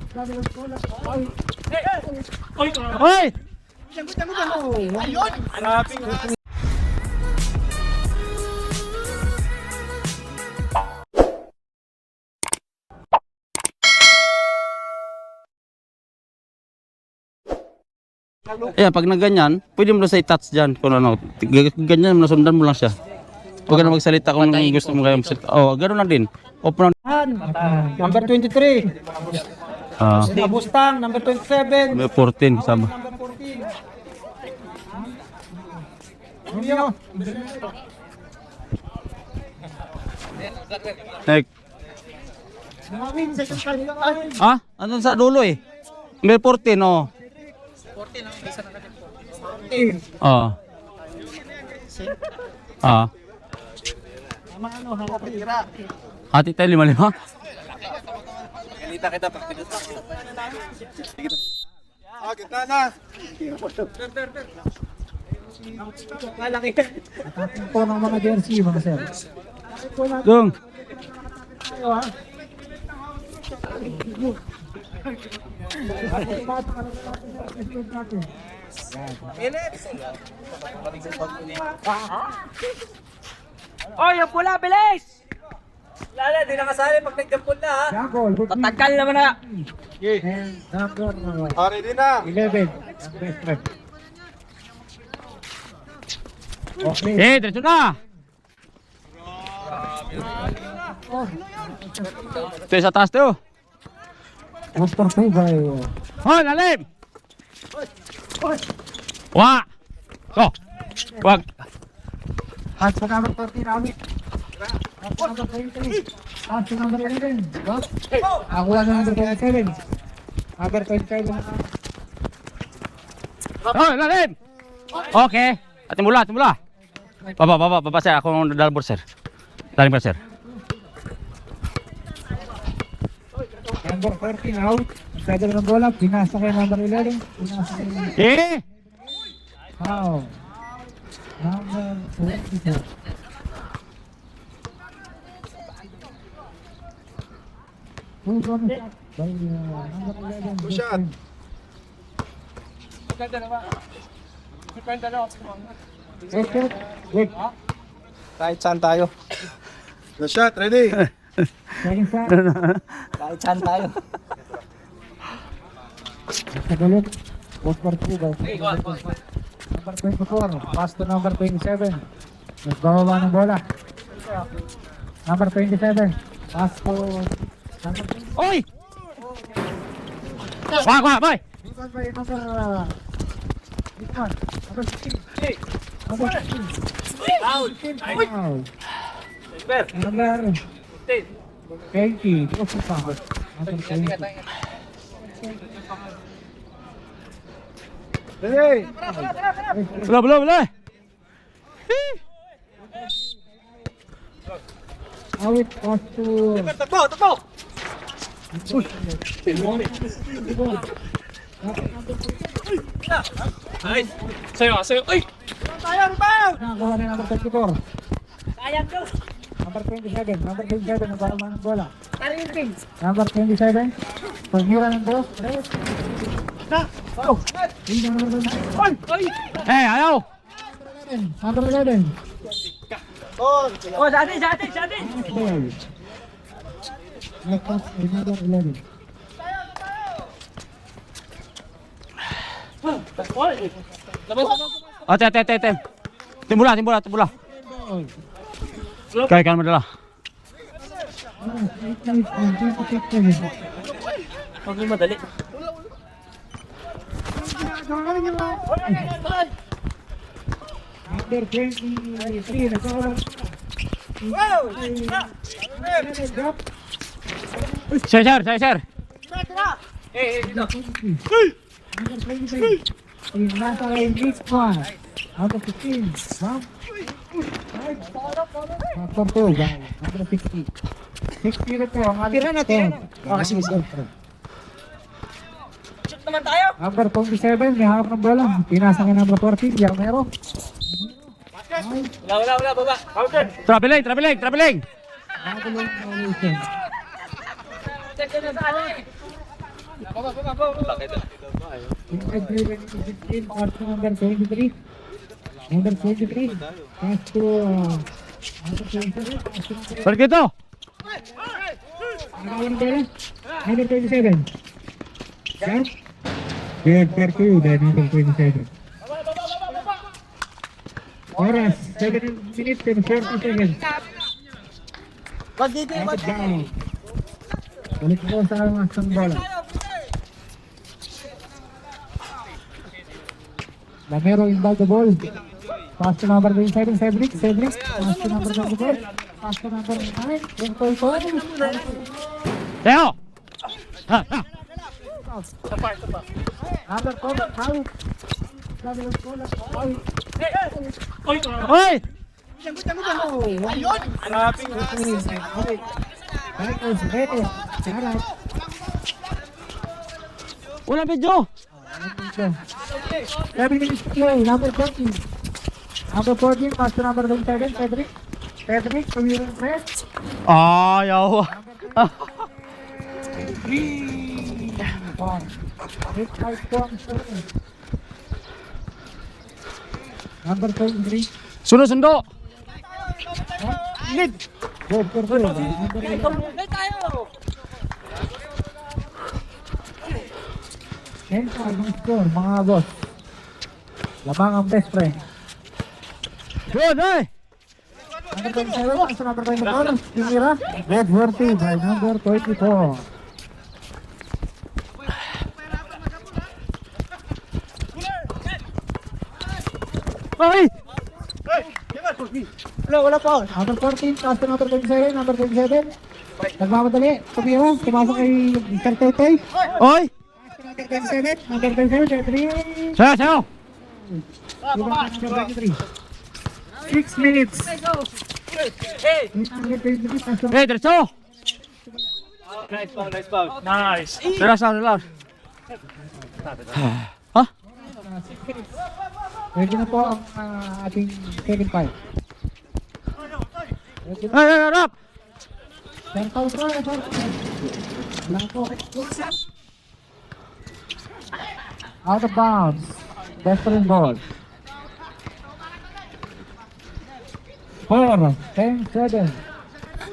Hoy! Ayun! Hanapin nga. Ayan, pag nagganyan, pwede mo lang sa i-touch dyan. Kung ano, ganyan, nasundan mo lang siya. Huwag ka na magsalita kung gusto mo kayo magsalita. Oh, gano'n lang din. Open Number 23. Ah, Mustang, number 27. may 14 kasama. Number 14. Romeo. Next. Nawin sa kanila. Ah, andun sa dulo eh. May 14, oh. 14 ang isa na natin. Ah. Ah. Ano, tira. Hati tayo 5-5. Kalita kita pag pinutak. Ah, gitna na. Malaki. Po ng mga jersey, mga sir. Dung. Oh, yung pula, bilis! Lala, di nakasali pag nagdampun na ha. Jackal, Tatakal naman na. and number Ready na. 11. Best friend. Okay. Eh, diretso na. Ito sa taas to. After 2 by Hoy, lalim. Wa. Oh. Wag. at sa number 13 namin. At sa number 23. At sa number 11. Ako lang number 27. Number 27. Hoy, lalim. Okay. Atin mula, atin mula. Baba, sir. Ako ang dalbor, sir. Dalim ka, sir. Number 13 out. Pwede ng bola. Pinasa kay number 11. Pinasa kay Eh! Wow. Number 24. Full promise shot by number 11. Good shot. Wait. Kahit saan tayo. The shot, ready. Second shot. Kahit saan tayo. Sa galit. Post for 2 by number 24. Pass to number 27. Nagbababa ng bola. Number 27. Pass to number 20. Oy! Wag, boy! Big one by number big one. Number 16. Number 16. Out. 15. Foul. Number 20. Close to foul. Number 20. Ready. Bala. Awit pass to Takbo. push. Nice. Sayo. Ay! Tayo, rebound! Nakakuha na number 34. Sayang daw. Number 27. Number 27. Nagbarama ng bola. Tarin. Number 27. Pagmira ng boss. Na. Oh. Hindi na number 9. Ay! Eh, ayaw! Number 11. Oh, sa atin. Okay. Next pass to number 11. Ate. Timbula. Kaya ka madala. Huwag yung madali. Number 23. Nagkakaroon. Drop. Sir. Dito. Number 23. Nasa kay Big One. Number 15. Bump. Number 2. Number 60. 60 na po. Tira na. Sige. Shoot naman tayo. Number 27. May hawak ng bola. Pinasa kay number 14. Yarmero. Wala, baba. Counter. Traveling. Nakatulong na ulitin. Check na sa ano. Inside play 2016, pass to number 23. Number 23. Pass to number 27. Pass to number Balik dito. Number 27. Shot. Good for two, then number 27. Oras, 7 minutes and 40 seconds. Out of bounds. Balik ko sa masang bola. Lamero inbound the ball. Pass to number 27, Cedric. Pass to number 24. Pass to number 9. Teo. Ha, ha. Number 4, out. Oy! Wala video. 7 minutes to play. Number 14. Number 14, pass to number 27, Cedric. Cedric, from your press. Ayaw. Number 23. Sundo. Lead. Good for two. Number 11. Enter ang score, mga boss. Lamang ang best friend. Good, ay. Number 27, pass to number 24. Timira. Good for two by number 24. Ay! Wala pa. Number 14, pass to number 27. Number 27. Nagmamadali. Tumira. Tumasok kay Mr. Totoy. Oy! Number 27. Number 27. Sayo. Number 23. 6 minutes. Number 23, pass to Eh, diretso. Nice foul. Nice. Relax. Ha? Ready na po ang ating second fight. Ay, harap. Out of bounds. Best friend ball. 4, 10, 7.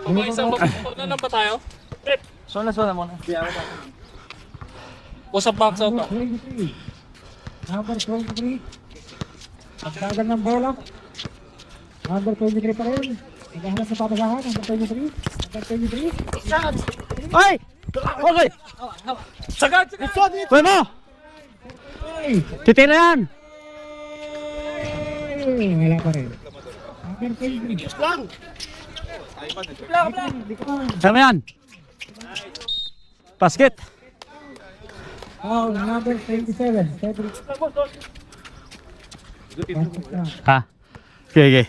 Ano pa tayo? Sona muna. Usap box out. Number 23. Number 23. Pagkagal ng bola. Number 23 pa rin. Naghahanap sa papasahan. Number 23. Number 23. Ay! Okay. Sagad! Pwede mo. Hey! Titira yan. Hey! Wala pa rin. Number 23. Sama yan. Basket. Oh, number 27. Cedric. Ha? Okay.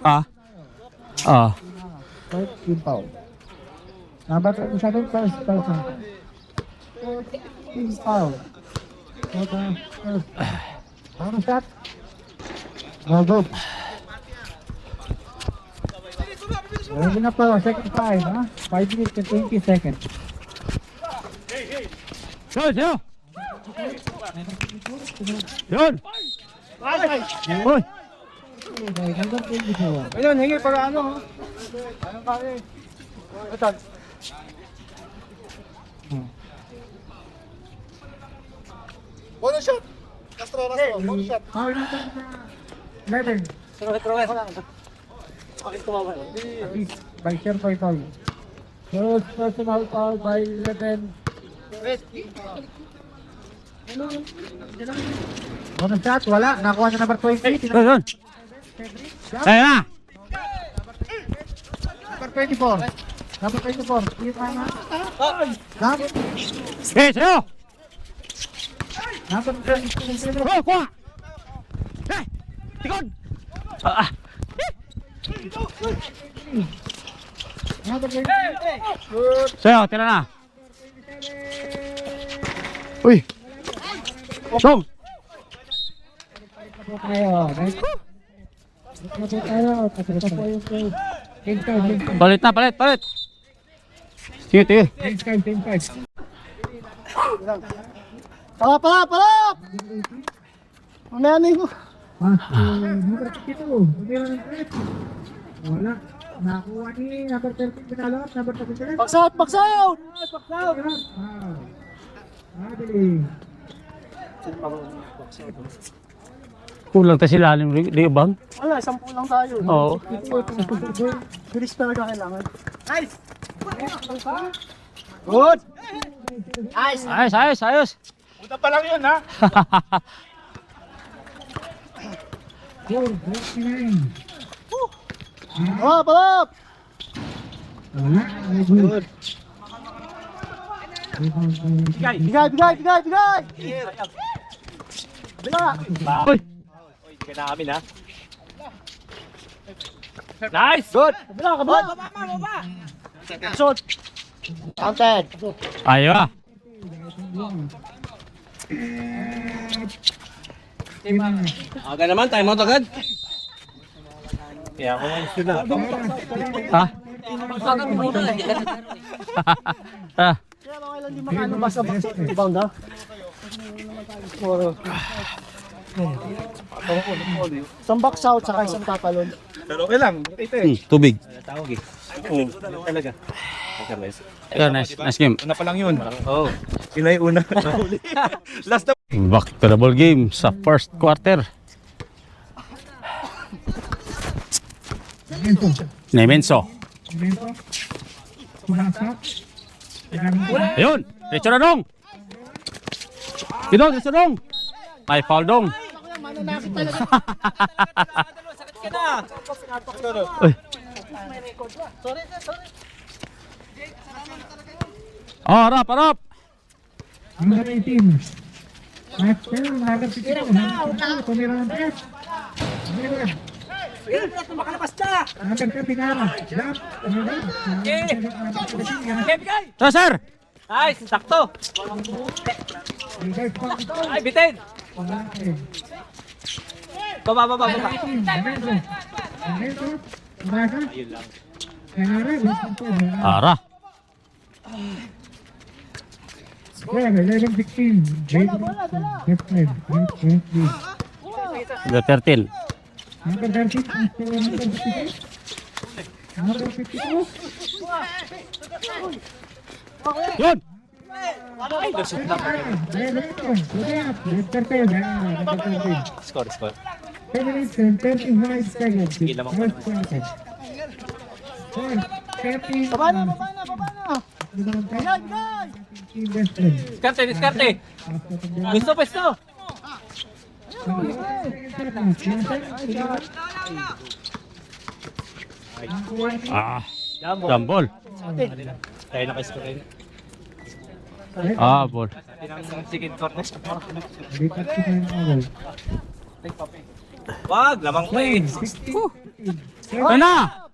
Ah. Ah. First team foul. Number 27, first person. Team foul. So the first. Ano shot? No good. Ready na po, second five, ha? 5 minutes and 20 seconds. Sayo. Yun. Oy. Okay, number 24. Ayun, hingi para ano. Anong kaya? Ito. Bonus shot. Castro. Bonus shot. Foul number 11. Bakit tumama? By Sir Toy. First personal foul by 11. Bonus shot, wala. Nakuha na number 20. Yun. Ayun na. Number 24. Number 24. Eh, sayo. Number 24. Oh, kuha. Eh, tikod. Ah. Number 24. Sayo, tira na. Uy. Song. Palit. Sige, sige. 10-5. Palap! Unanin ko. Number 52. Wala. Nakuha ni number 13 pinalot. Number 13. Baksaut! Adili. Kulang tayo sila alim, di bang? Wala, 10 lang tayo. Oo. Bilis talaga kailangan. Nice! Good! Nice! Ayos. Puta pa lang yun, ha? 4-39. Palap! Wala. Good. Bigay! Bila! Uy! Kaya na amin, ha? Nice! Good! Kabila! Baba! Shot! Counted! Ayaw ah. Aga naman, time out agad. Kaya ako ngayon sila. Ha? Ah. Kaya okay lang di makaano basta rebound ha? Isang box out saka isang tatalon. Pero okay lang. Ito eh. Tubig. Tawag eh. Oo, talaga. Yeah, nice game. Una pa lang yun. Oo. Yun na yung una. Last na. Back to the ball game sa first quarter. Nemenso. Ayun! Diretso na dong! Dito, diretso dong! May foul dong! Uy. Oh, harap! Number 18. Master, number 52. Tumira ng tres. Number 30 Nara. Jump. Tara, sir! Nice! Sakto! Ay, bitin! Baba. Ara! 11-16. The 13. Number 13. Number 52. Yun! Score. 10 minutes and 35 seconds. First quarter. 13. Baba na! Diskarte! Pesto! Ah, jambol. Tayo na kayo rin. Ah, ball. Second corner. Lipat ko na yung awal. Wag! Lamang ko eh. Ayun na!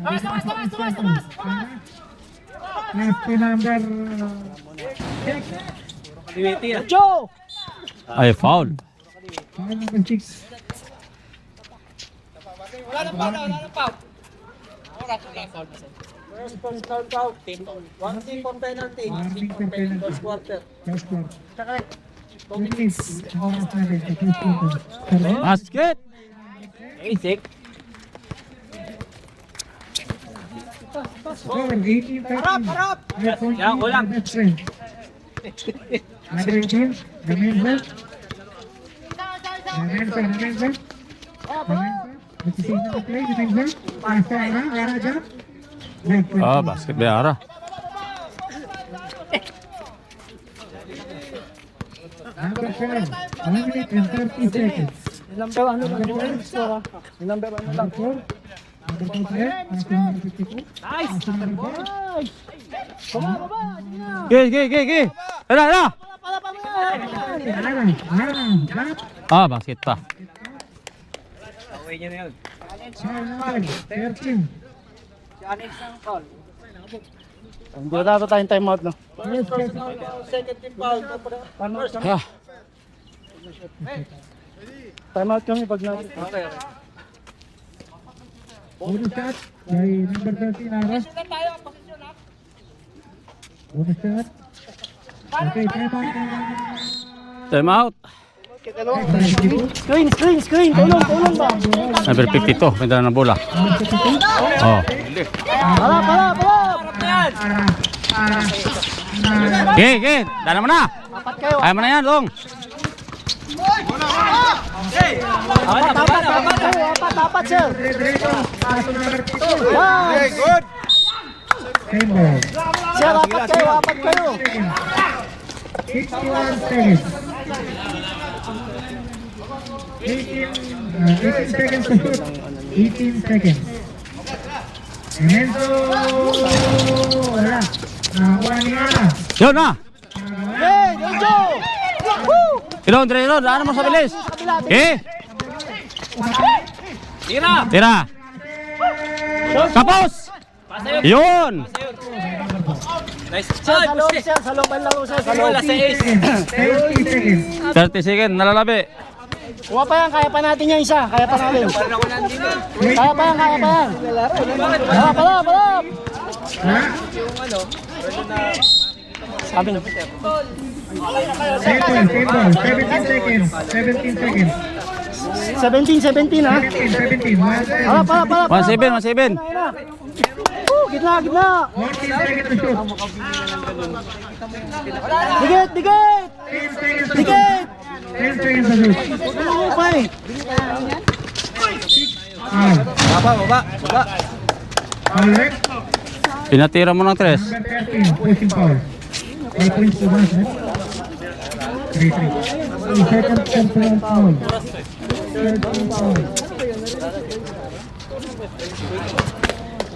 Last number 6. Liwiti ah. Joe! Ay, foul. Number 6. Wala na pa. First down foul. 1 team for penalty. First quarter. First quarter. Please. Oras natin sa first quarter. Basket! Basic. Score 18-13. Harap! Yan, kulang. Number 18. Gamin ba? Gamin ba? Nagsising na play. Gamin ba? Pasta na. Ara dyan. Ah, basket ba Ara? Number 7. 1 minute and 30 seconds. Number ano lang yung score ha? Number ano lang. Number 5. Number 52. Nice! Baba! Ge! Ara! Ah, basket pa. Away niya na yun. Number 13. Hindi na dapat tayong time out no? Second team foul. Ah, Time out kami pag natin. Puro shot. By number 13 Aras. Bonus shot. Okay, Time out. Screen, tulong ba? Number 52, may dala ng bola. Oh. Para. Okay. Dala mo na. Apat kayo. Kaya mo na yan, Long. Apat, sir. Okay, good. Sir, apat kayo. 61 seconds. 18 seconds to shoot. 18 seconds. Enzo! Wala. Wala ni Ana. Yun na. Hey, Enzo! Ilon, daan mo sa bilis. Okay. Tira. Kapos. Yun. Nice. Sir, sa loob ang laro, sir. Sa loob. 30 seconds. 30 seconds, nalalabi. Kuha pa yan, kaya pa natin yung isa. Kaya pa natin. Kaya pa yan. Palap. Sabi na. Simple. 17 seconds. 17 seconds. 17 ha? 17. Palap. 17. Gitna. 14 seconds to shoot. Dikit. 10 seconds to shoot. 10 seconds to shoot. Baba. Alright. Pinatira mo ng 3. Number 13. Pushing foul. 3 points to one. 3. Second temporary foul. Third foul.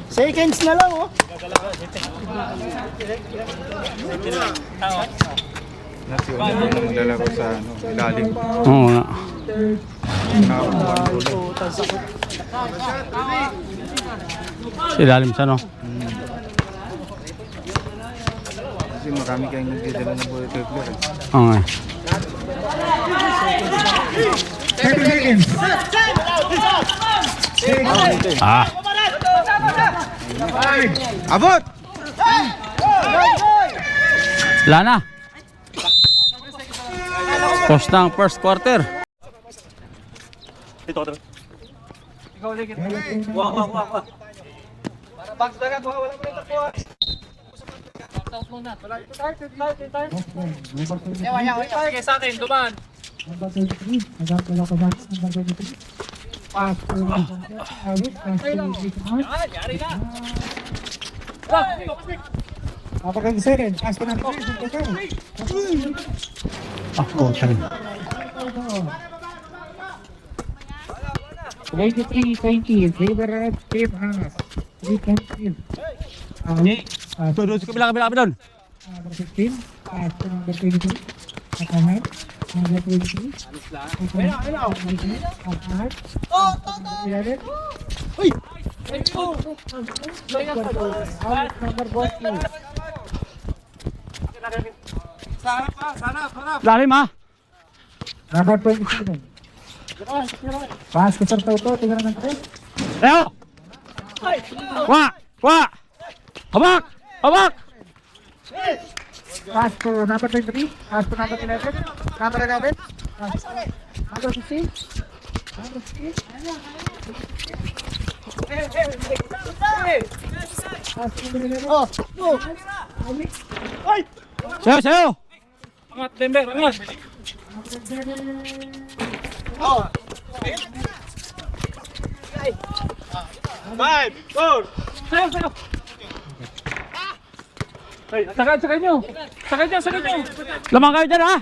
Seconds na lang, oh. Maglalaro sa ilalim. Oo nga. Ilalim siya, no? Kasi marami kayong nagdadala ng boy kegler. Oo nga. 30 seconds. Ah. Abot! Wala na. Post ng first quarter. Wow. Box na nga, wala pa rin tapuan. Sige sa akin, dumaan. Number 23. Nagkakala ko ba? Number 23. Pass to Awit. Pass to Richmond. Yari na. Kapag second. Pass to number 3. Ako, siya. 23-20. Favor of Team Hamas. 3-20. Doon, sa kabila doon. Number 15. Pass to number 22. Nakahan. Number 23. Nakahan. Oh, Toto! 11. Uy! Number 40. Lalim, ha? Number 27. Pass ko Sir Toto. Tingnan ng kare. Leo! Wa! Habak! Pass to number 23. Pass to number 11. Number 11. Number 15. Number 15. Pass to number 11. Oh! Sayo! Angat, Denver, angat. Five, four. Sayo. Hey, sakay nyo. Sakay nyo. Lamang kayo dyan, ha?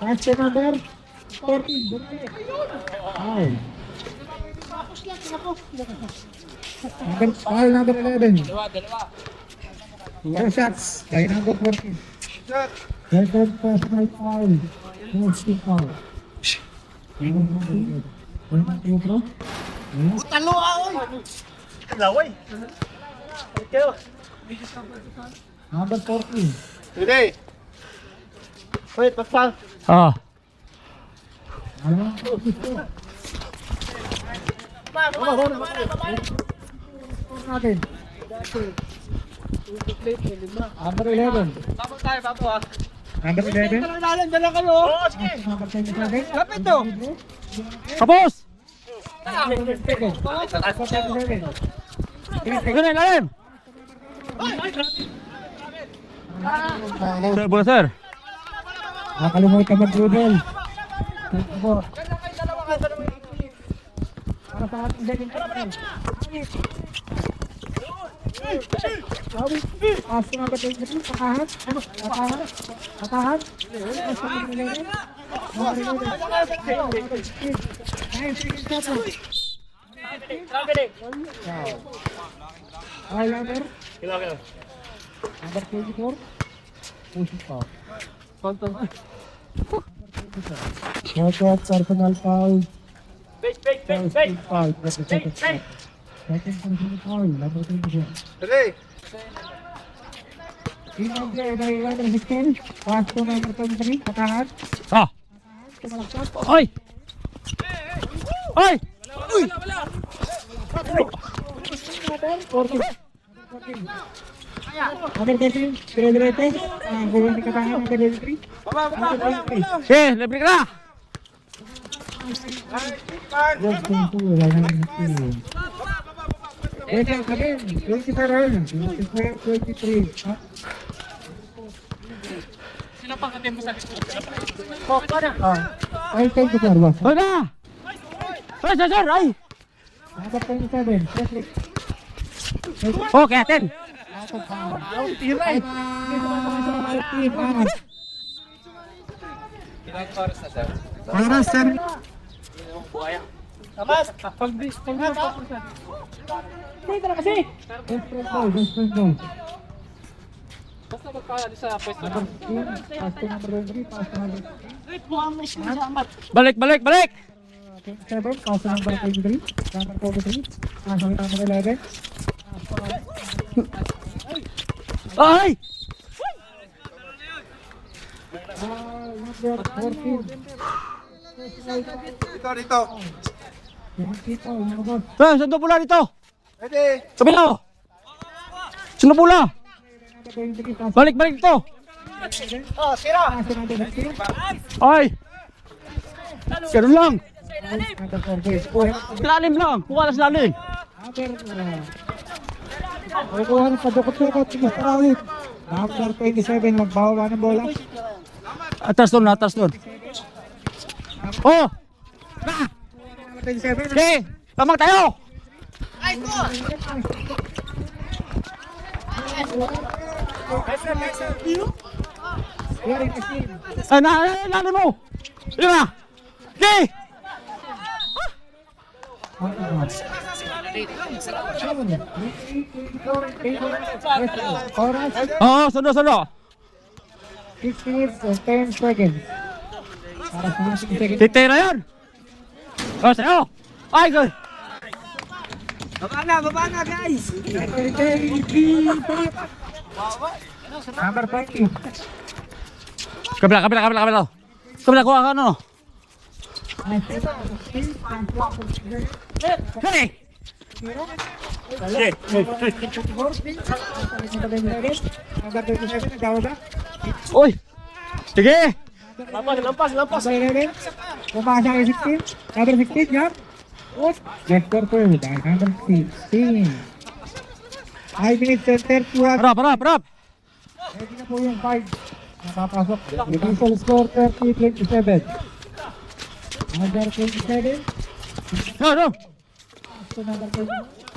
Pass to number 14. Foul. Number 11. No shots. By number 14. Second personal foul. First team foul. Number 14. Today. Wait, foul. Ah. Natin. Number 11. Babang tayo, babo ha. Number 11. Dala kayo. Oo, sige. Number 27. Lapit to. Kapos! Number 27. Ganun, lalim! Sir, bola sir. Nakalimutan mag-dribble. Para sa ating second captain. Pass to number 23. Patahan. Patahan. Pass to number 11. Number 11. 9 seconds captain. Highlander. Number 24. Pushing foul. Shot personal foul. First foul. Second personal foul. Number 24. Dali! Inang play by number 16. Pass to number 23. Patahan. Ah! Tumalaksak. Oy! Oy! Number 13. Pedrete. Gawin ni Katahan. Number 23. Number 23. Okay, libre ka na! Yes, thank you. Wala na yung team. Yes, ang kabin. 24 run. 23. Sino pang katim mo sa Ay, thank you, sir. Boss. Oy na! Oy, sir! Ay! Number 27. Cedric. Okay, atin! Tiray. Para sa Tamas! Pag-bis na pa. Dito na kasi! best friend goal. Basta magkala sa pwesto na. Pass to number 23. Pass to number Balik, balik, balik! 27. Pass to number 23. Number 43. Pass to number 11. Ay! Number 14. Dito! Saan pula dito? Ready! Sabi na! Saan pula? Balik, balik dito! Oh, sira! Ay! Ganun lang! Number 14. Lalim lang! Kuha na sa lalim! Kukuha ng padukot-dukot. Parawit. Number 27. Magbawa ng bola. Atras doon, atras doon. Oh! Number 27. Okay! Lamang tayo! Very good. Ay, lalim mo! Yun na! Okay! Oras, Oo, sundo, sundo! 6 minutes and 10 seconds. Para sa ating second. Titira yun! Oh, sa'yo! Ay, good! Baba na guys! Number 20. Kabila, kabila, kabila, kabila! Kabila, kuha ka ano? Hey! Number 27, nagawa ba? Uy! Sige! Lampas! Number 11, pumasa kay 16. Number 16, yan. Vector 2, dahil number 16. 5 minutes and 31. Harap, harap, harap! Ready na po yung 5. Napapasok. Division score 30-27. Number 27. No, no! So number 20.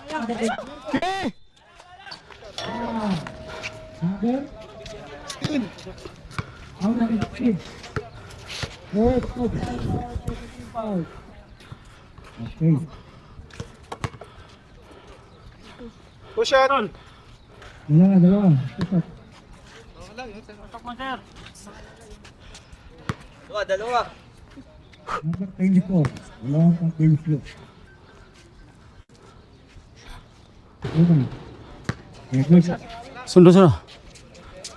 Number 20. Sige! Number 10. How many kids? Good, good. Okay. Push it! Dalawa. Dalawa. Number 24. Dalawang pang game flow. Ito na. Okay, good. Sundo, sundo.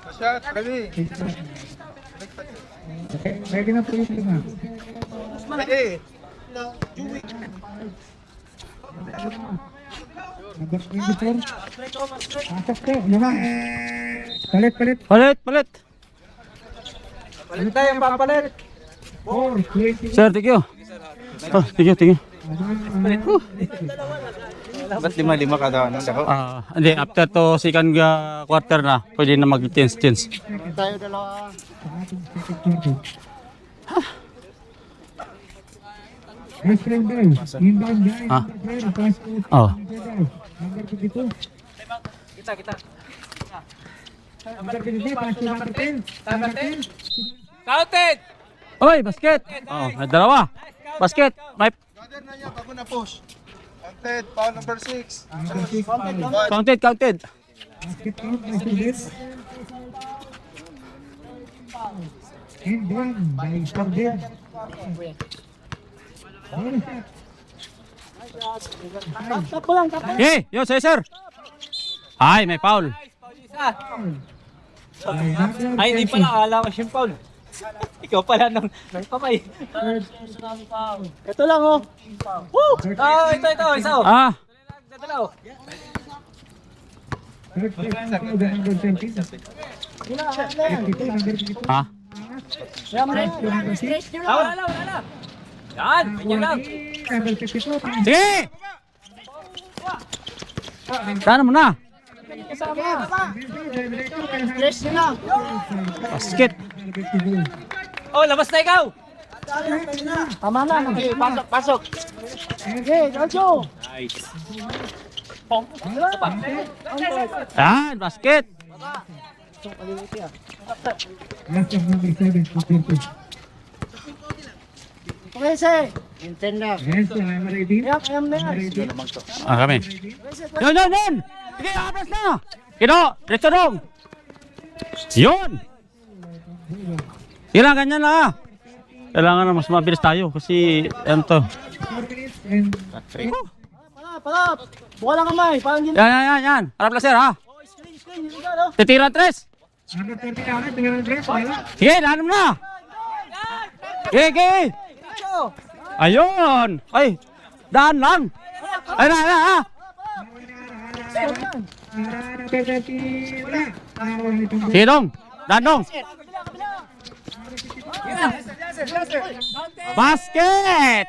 Push it! Ready! Okay, ready na po yung lima. Ready! Number 24. Pasok po. Lumang. Palit. Palit, palit. Palit tayo, papalit. 4, 20. Sir, thank you. Oh, thank you. Ba't lima-lima kada ano? Sako? Hindi, after to second quarter na, pwede na mag-change. Tayo dalawa. Sa ating second quarter. Best friend guys. Inbound guys. Ah. Pass to Oh. number 22. Kita. Number 22. Pass to number 10. Number 10. Counted! Oy, basket. Oh, may dalawa. Basket. May Brother na niya, bago na push. Counted, foul number 6. Number 6. Foul. counted. Basket count. Nice to hit. And one by Sardin. Hey, yo, sir. Ay, may foul. Ay, hindi pala. Akala ko siyang foul. Ikaw pala ng kamay. Ito lang, oh. Woo! Ito. Isa, oh. Dalaw. Third place foul by number 17. Ha? Wala na. Yan, ganyan lang. Number 52. Sige! Sana mo na. Basket. Oh, labas na ikaw. Tama na. Pasok. Okay, Jojo. Nice. Yan, basket. Last of number 7. Okay, sir. Intend na. Yes, I'm ready. Yap, ayam na yan. Kami. Yun. Sige, abras na. Kino, diretso dong. Yun. Kailangan ganyan na. Kailangan na mas mabilis tayo kasi ano to. 4 minutes and Para. Buka lang kamay. Parang yun. Yan. Harap lang sir ha. Screen. Hindi ka, no? Titira tres. number 30 na ulit. Tingnan ng dress. Wala. Sige, dahan mo na. Sige. Ayun. Ay, dahan lang. Ay na. Number 30. Wala. Sige dong. Dahan dong. Basket.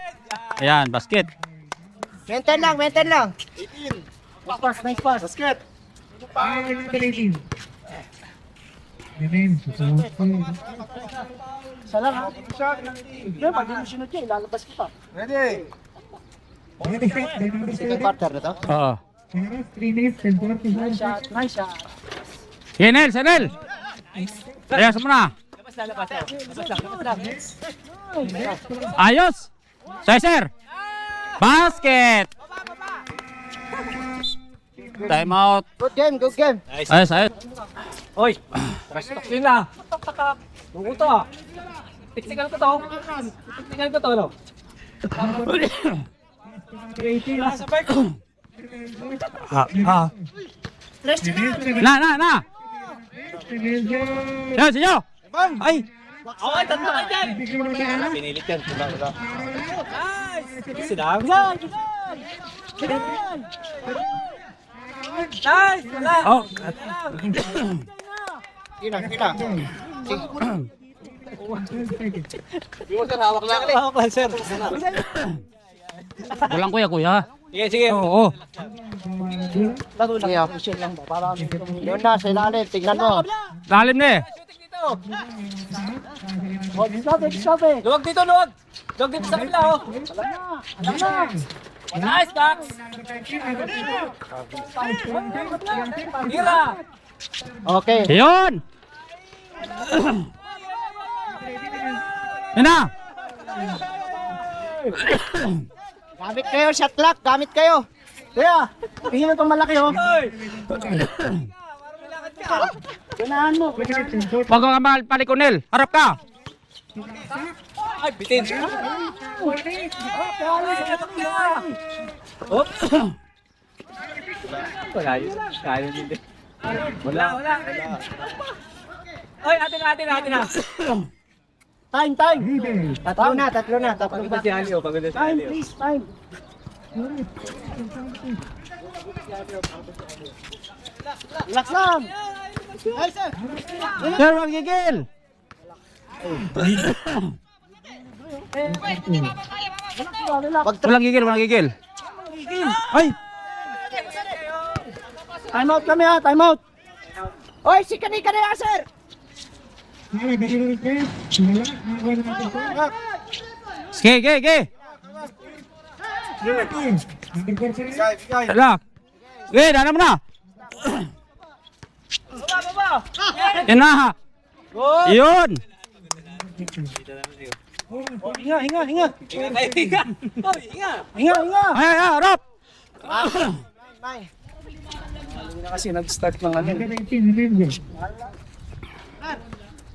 Ayan, basket. Maintain lang. Nice pass. Basket! Number 18. Remains. Isa lang, ha? Pero pag di mo sinod yan, ilalabas kita. Ready! Second quarter na to. Oo. 3 minutes and 45 Nice shot. Sige, Nel. Ayos mo na. Labas lang. Ayos. Sir. Basket. Time out. Good game. Ayos. Hoy, trash talk din na. Buko to. Tiksikan ko to, no? Sabay ko. Na. Yan, sinyo. Ay. Okay, tatlo ka dyan. Pinilit yan. Nice. Sinabi. Nice. Wala. Oh. Kina. Hawak lang, sir. Walang kuya. Sige. Oo. Laro lang. Yeah. Push lang ba? Para yun na, sa ilalim. Tignan mo. Lalim na eh. Sabi. Luwag dito sa kabila, oh. Alam na. Nice, Dax. Tira. Okay. Yun. Yan na. Gamit kayo, shot clock. Gamit kayo. Kuya, tingin mo itong malaki, oh. Ganahan mo. Pag ka palikunil, harap ka. Ay, bitin. Hop. Wala yun. Kaya yun. Wala. Oy, atin na. Time. Tatlo na. Pagod na si Ali, oh. Time, please, time. Relax lang. Sir, magigil! Walang gigil, walang gigil. Ay! Time out kami ha, time out. Oy, si Kanika na yan, sir. Wala, dahil kayo. Wala, wala natin po. Sige, sige, sige! Number 4, Hala! Sige, dana mo na! Yan na! Yun! Hinga. Hinga. Ay, ay, harap! Na kasi nag-start ng ano. Number 19,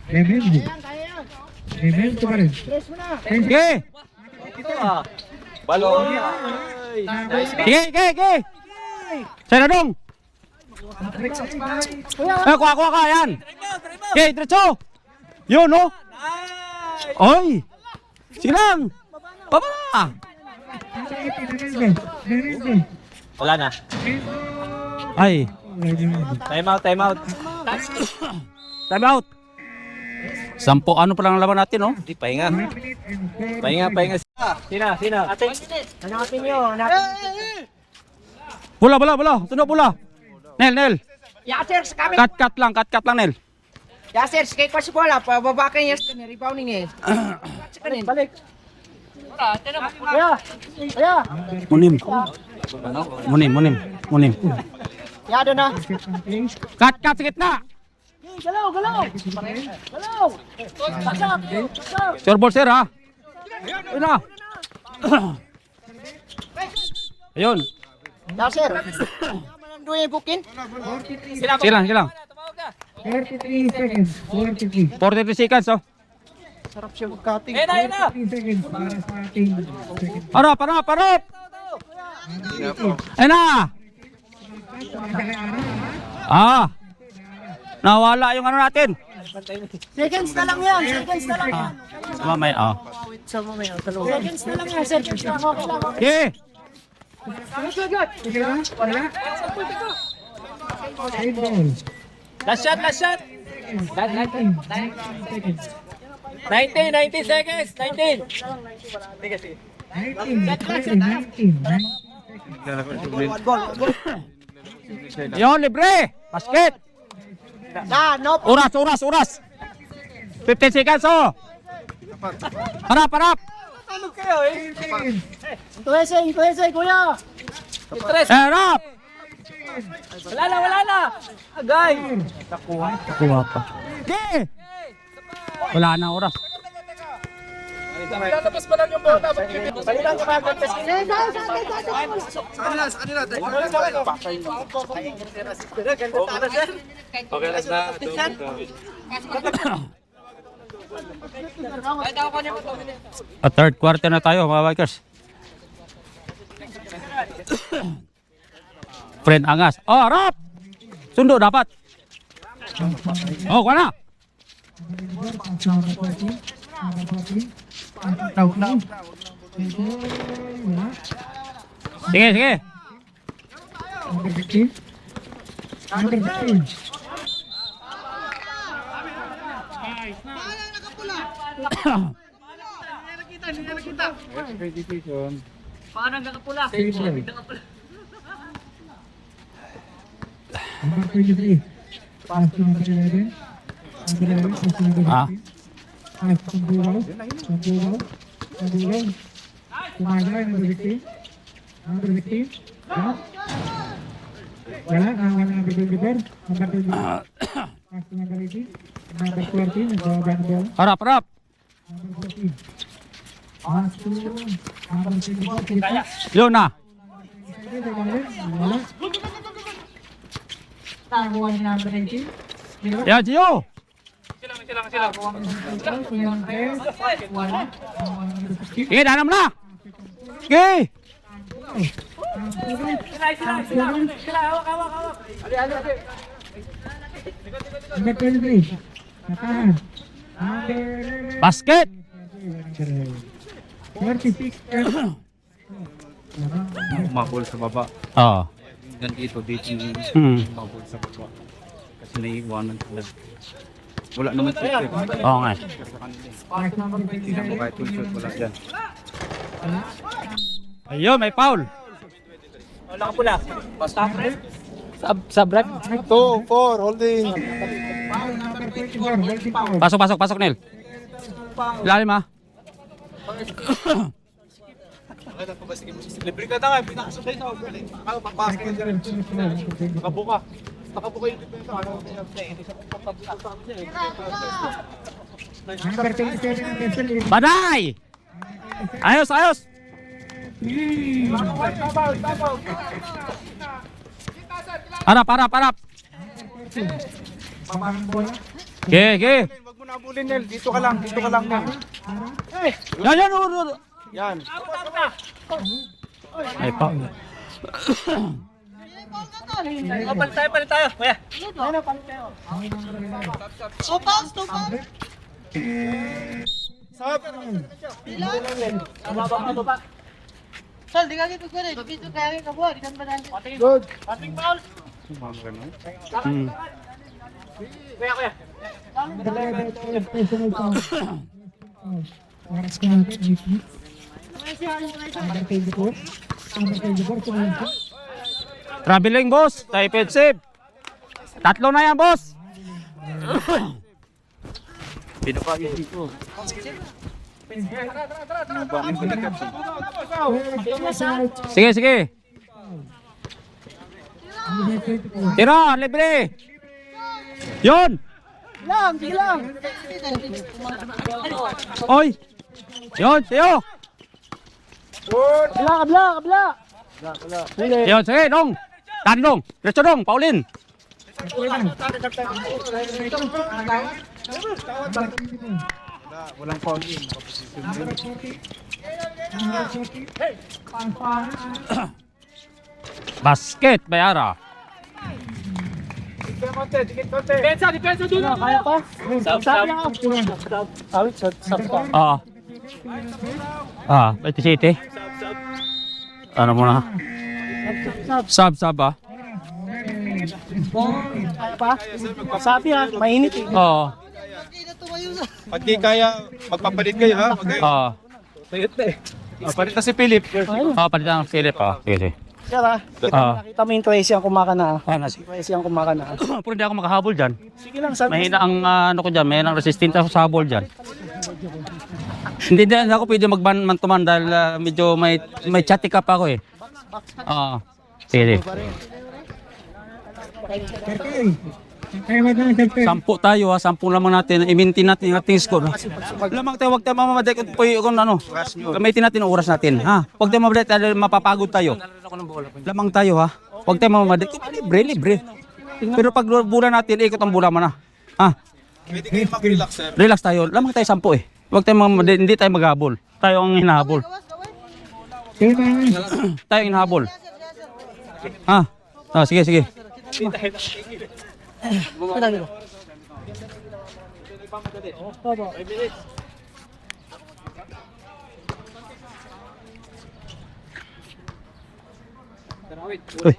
Remengo. Remengo pa rin. Sige! Balong. Sige, sige, sige! Sa'yo na dong! Kuha ka, yan! Sige, diretso! Yun, no? Oy! Sige lang! Baba! Remengo. Wala na. Ay! Time out. Time out! 10 ano pa lang ang laban natin, no? Di, pahinga. Pahinga. Sina. Hanapin nyo. Bola! Tunog bola! Nel! Ya sir, sa kami. Cut lang, Nel! Ya sir, kay ko si bola, pababa kayo ni rebounding eh. Balik. Aya. Munim! Ya do na. Cut sa gitna! Galaw. Sir ball, sir, ha? Ayun na! Ayun! Ya sir. Duwe bukin. Sige lang. 43 seconds. 43. 43 seconds, oh. Sarap siya magkating. 43 seconds para sa ating second. Harap! Ayun na! Ah! Nawala yung ano natin. Seconds na lang yan. Seconds na lang yan. Mamay, oh. Seconds na lang yan. Seconds na lang. Okay! Wala. Save ball. Last shot. 19 seconds. 19 seconds. 19. 19. Yun, libre! Basket! Na, no. Oras! 15 seconds, oh! Harap! Ano kayo eh? Intuese, kuya. Harap! Wala na. Agay. Kuha pa. Okay! Wala na oras. Tatapos pa lang yung bola. Balikan ko mga contest. Okay, last na. At third quarter na tayo, mga bikers. Friend angas. Oh, harap! Sundo dapat. Oh, kuha na! Sige. Number 15. Number 15. Save ball. Number 23. Pass to number 11. Number 11, pass to number 15. Ah. Pass to Bugaw. Kumagay, number 15. Number 15. Pass. Wala, wala number 24. Number 24. Pass to number 18. Number 14, nagbababa na bola. Harap! Number 14. Pass to number 24. Yun na! Wala. Tago ang number 18. Yan, Gio! Sige, dana mo na! Sige! Number 23. Nakahan. Number Basket! 46. Umakul sa baba. Oo. Hanggang dito yung mabul sa baba. Kasi naiiwanan sila. Wala naman trip eh. Oo nga. Pass number 27. Kahit full shot wala dyan. Ayun, may foul. Wala ka pula. Stop rep. Sub rep. 2, 4, holding. Foul number 24. Holding foul. Pasok, Nel. Ilalim ha. Libre ka na nga, pinakasakay na ako. Papasok ka dyan. Nakabuka. Nakabuka yung depensa. Number 27 ang Quezon. Baday! Ayos! Harap! Pamanang bola. Okay. Wag mo na abulin, Nel. Dito ka lang, Nel. Yan. Yan. Ay, foul. Palit tayo. Kuya. Baba. Sol, di ka dito ko rin. Dito kaya ka buha. Di ka ba dahil? Good. Passing foul. Kuya. 11 personal foul. Oras ko natin, 8 minutes. Number 24. Number 24, sumunod ko. Traveling, boss. Defensive. Tatlo na yan, boss. Pinapagin dito. Sige. Tiro, libre. Yun. Sige lang. Oy. Yun, siyo. Kabla. Yun, sige, dong. Tandong. Diretso dong, Paulin. Walang foul in. Number 40. Number 40. Basket, Bayara. Depensa dito. Kaya pa. Ah. Ito City. Ano mo na? Sub ah. Sabi mainit eh. Oo. Pag di kaya, magpapalit kayo ha. Oo. Mayot na eh. Palit na si Philip. Palitan ng Philip ah. Sige. Sira, nakita mo yung Tracy ang kumakana. Sige. Tracy ang kumakana. Pero hindi ako makahabol dyan. Sige lang, sabi. Mahina ang ano ko dyan. Mahina ang resistant ako sa habol dyan. Hindi ako pwede magman-to-man dahil medyo may chatty up ako eh. Oo. Sige. Sampu tayo ha, sampu lamang natin, i-maintain natin yung ating score. Lamang tayo, huwag tayo mamamadali kung ano, gamitin natin ang oras natin. Ha? Huwag tayo mamamadali, dahil mapapagod tayo. Lamang tayo ha, huwag tayo mamamadali, libre. Pero pag bula natin, ikot ang bula mo na. Ha? Pwede kayo mag-relax, sir. Relax tayo, lamang tayo sampu eh. Huwag tayo mamamadali, hindi tayo maghabol. Tayo ang hinahabol. Tayo ang hinahabol. Ha? Sige. Uy.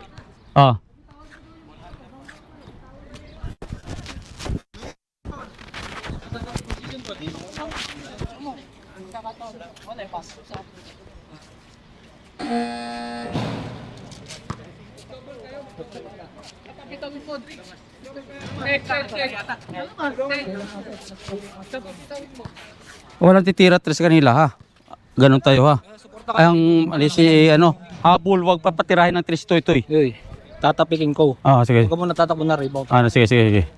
Walang titira tres kanila ha. Ganon tayo ha. Ang habol, wag papatirahin ng tres toy. Uy, tatapikin ko. Sige. Huwag mo natatakbo na rebound. Sige.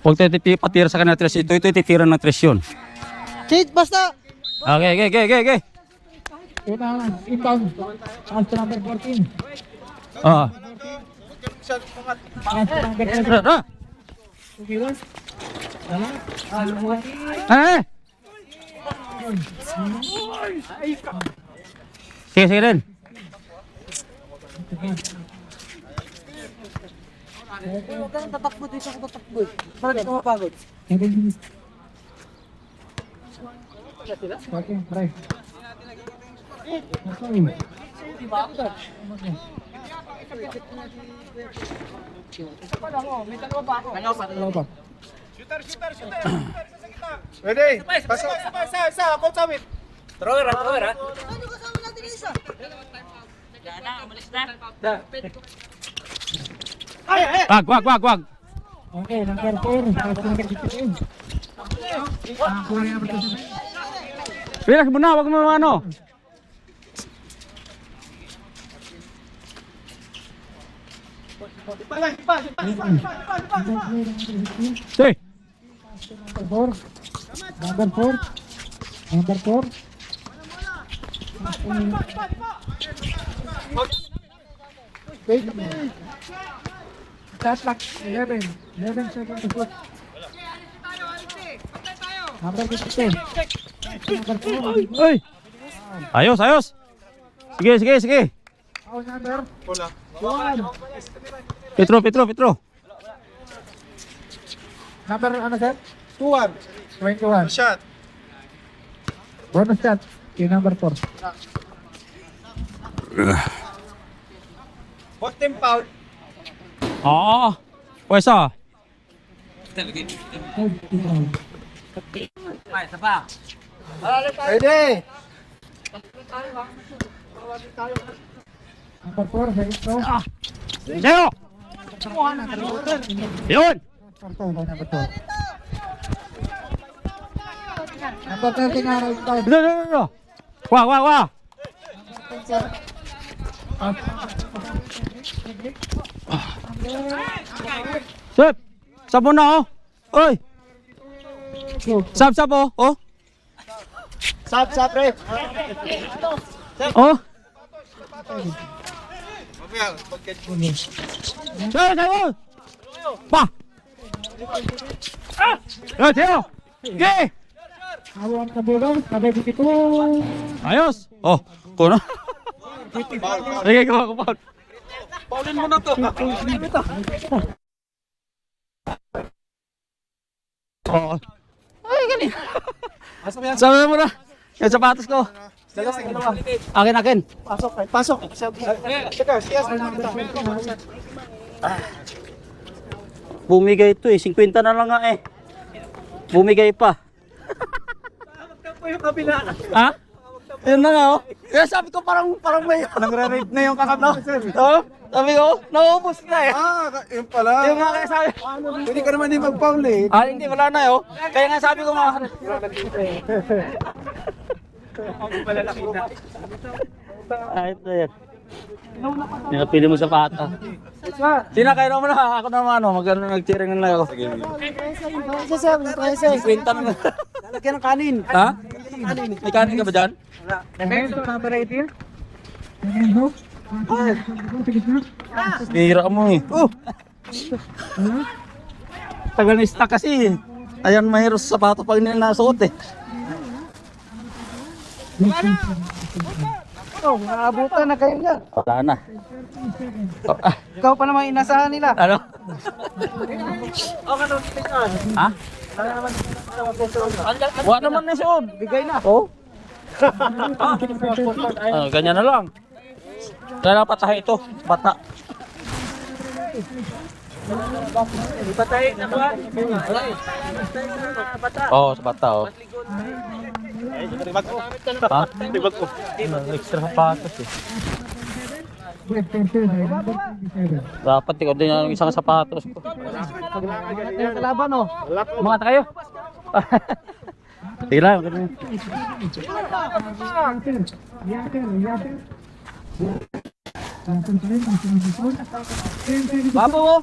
Huwag tayo patira sa kanila tres. Ito titira ng tres yun. Shit, basta. Okay. Inbound. Pass number 14. Pass number 14. Sige rin. Huwag kang tatakbo dito ako tatakbo. Para di ka mapagod. 7 minutes. Okay, try. Dalawa pa. Thrower, thrower, ha? Wag. Okay, number 4. Pass to number 15. Kuha number 27. Relax muna, wag mo ano. Hey, Number 4. Number 4. Number 4. Wait a minute. Shot clock 11. 11 seconds to shoot. Number 15. Number 4. ay. Ayos. Sige. Foul number. One. Petro. Number ano sir? 21. Shot. Bonus shot. Yung number 4. What team foul? Oo. Pwesa. Ready. Number 4. Second throw. Zero. Yun. Number 4. Number 13 na right foul. No. Wag. Sep. Sab mo na oh. Oy. Sab oh. Oh. Sap, ref. Oh. Sab. Pa. Teo. Ge. Awang kabulang. Sabi dito. Ayos. Oh, kuno. Sige, ko pa. Paulin mo na to. Oh. Ay, gani. Sabi mo na. Yung sapatos ko. Akin. Pasok. Bumigay ito eh. 50 na lang nga eh. Bumigay pa. Ha? Yun na nga oh. Kaya sabi ko parang may Nagre-rape na yung kakabla. oh, sabi ko, naubos na eh. Yun pala. Yung nga kaya sabi. Hindi ka naman din mag-foul eh. Hindi, wala na oh. Kaya nga sabi ko nga. Ayos na yan. Napili mo sa pata. Sinakay naman na ako naman ano, nag-cheering na lang ako. Kwenta na lang. Lalagyan ng kanin. Ha? May kanin ka ba dyan? Number 18. Bihira mo eh. Oh! Tagal na stock kasi. Ayan, mahirap sa sapato pag nasuot eh. Naabutan na kayo nga. Wala na. Ikaw pa naman inasahan nila. Ano? Ha? Wala naman na siya. Bigay na. Oh? Ganyan na lang. Kaya patahay ito. Bata. Patayin na ba? Oo, sa bata oh. Ha? Extra sapatos eh. Dapat ikaw din ang isang sapatos ko. Kalaban oh. Mga kayo. Sige lang, ganun. Babo oh.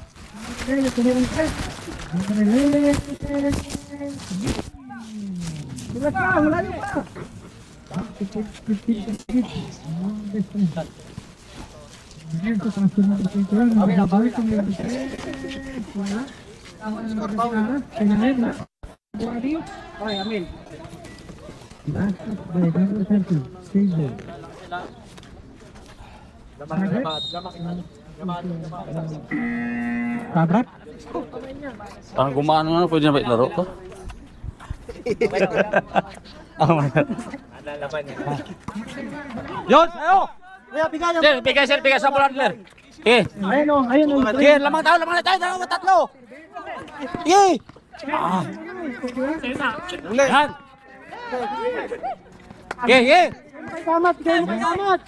Tabrak. Parang gumano na, pwede na ba ilaro to? Yun, sayo! Kaya bigay Sir, bigay sa Blandler. Okay. Ayun o, ayun o. Okay, lamang tayo, dalawa, tatlo. Okay. Yan. Okay, okay. Kamat, kamat.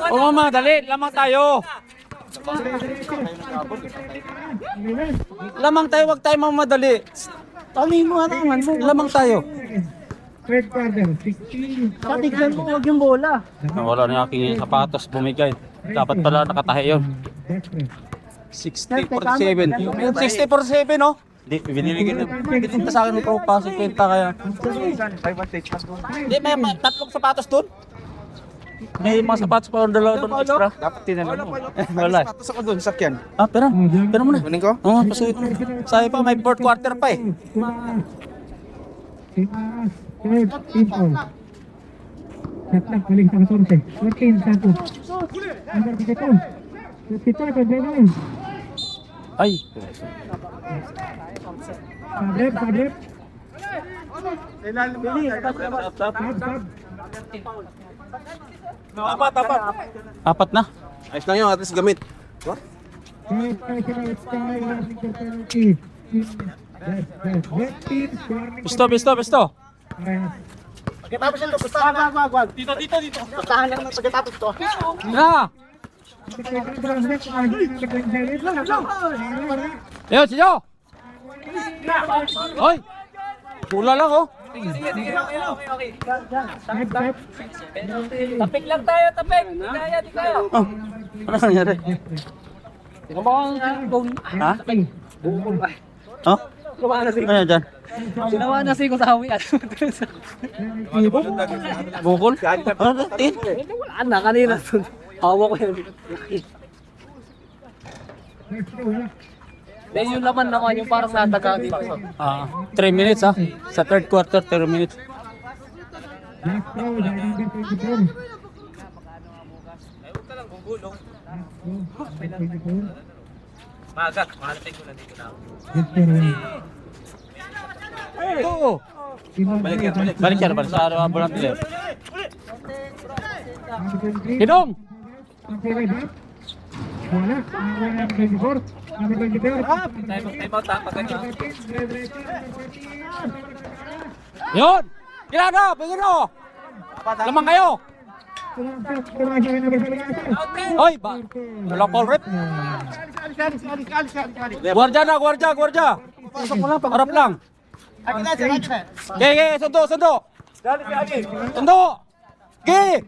O mama, dali, lamang tayo. Lamang tayo, wag tayo mamadali. Tali mo nga naman mo. Lamang tayo. Third quarter, 16. Tatiglan mo, huwag yung bola. Nawala na yung aking sapatos, bumigay. Dapat pala nakatahe yun. 60-47. 60-47, no? Hindi, binibigyan sa akin ng tropa, 50 kaya. Hindi, may tatlong sapatos doon. May mga sapatos pa dalawa doon extra. Dapat tinanong mo. Wala. Sapatos ako doon, sakyan. Ah, pera. Pera mo na. Kunin ko? Oo, pasuit. Sabi pa, may fourth quarter pa eh. Third, people. Tatlo, balik sa 14. 14, satu. Number 52. 52, pagbabain. Ay. Padrep, padrep. Apat na. Ayos lang yun, at least gamit. Pisto. Pagkatapos ito, wag. Dito. Pustahan lang pagkatapos ito. Na! Yo, siyo! Hoy! Pula lang oh. Tapik lang tayo, tapik. Di kaya. Oh, ano nangyari? Ha? Oh? Ano dyan? Ginawa na si Kusawi at Bukol? Ano? Tin? wala na kanina. Hawak ko yun. Then yung laman naman yung parang nataga dito. 3 minutes ha? Sa third quarter, 3 minutes. Magat, mahalating ko na dito na. Ito! Balik siya, balik sa araw ng player. Kidong! Wala. Number 24. Number 24. Time out ha, pag ganyan. Yun! Kilado! Pagino! Lamang kayo! Hoy! Walang ball rep! Gwardiya na! Gwardiya! Pasok mo lang, harap lang! Okay, sundo! Sundo! Okay!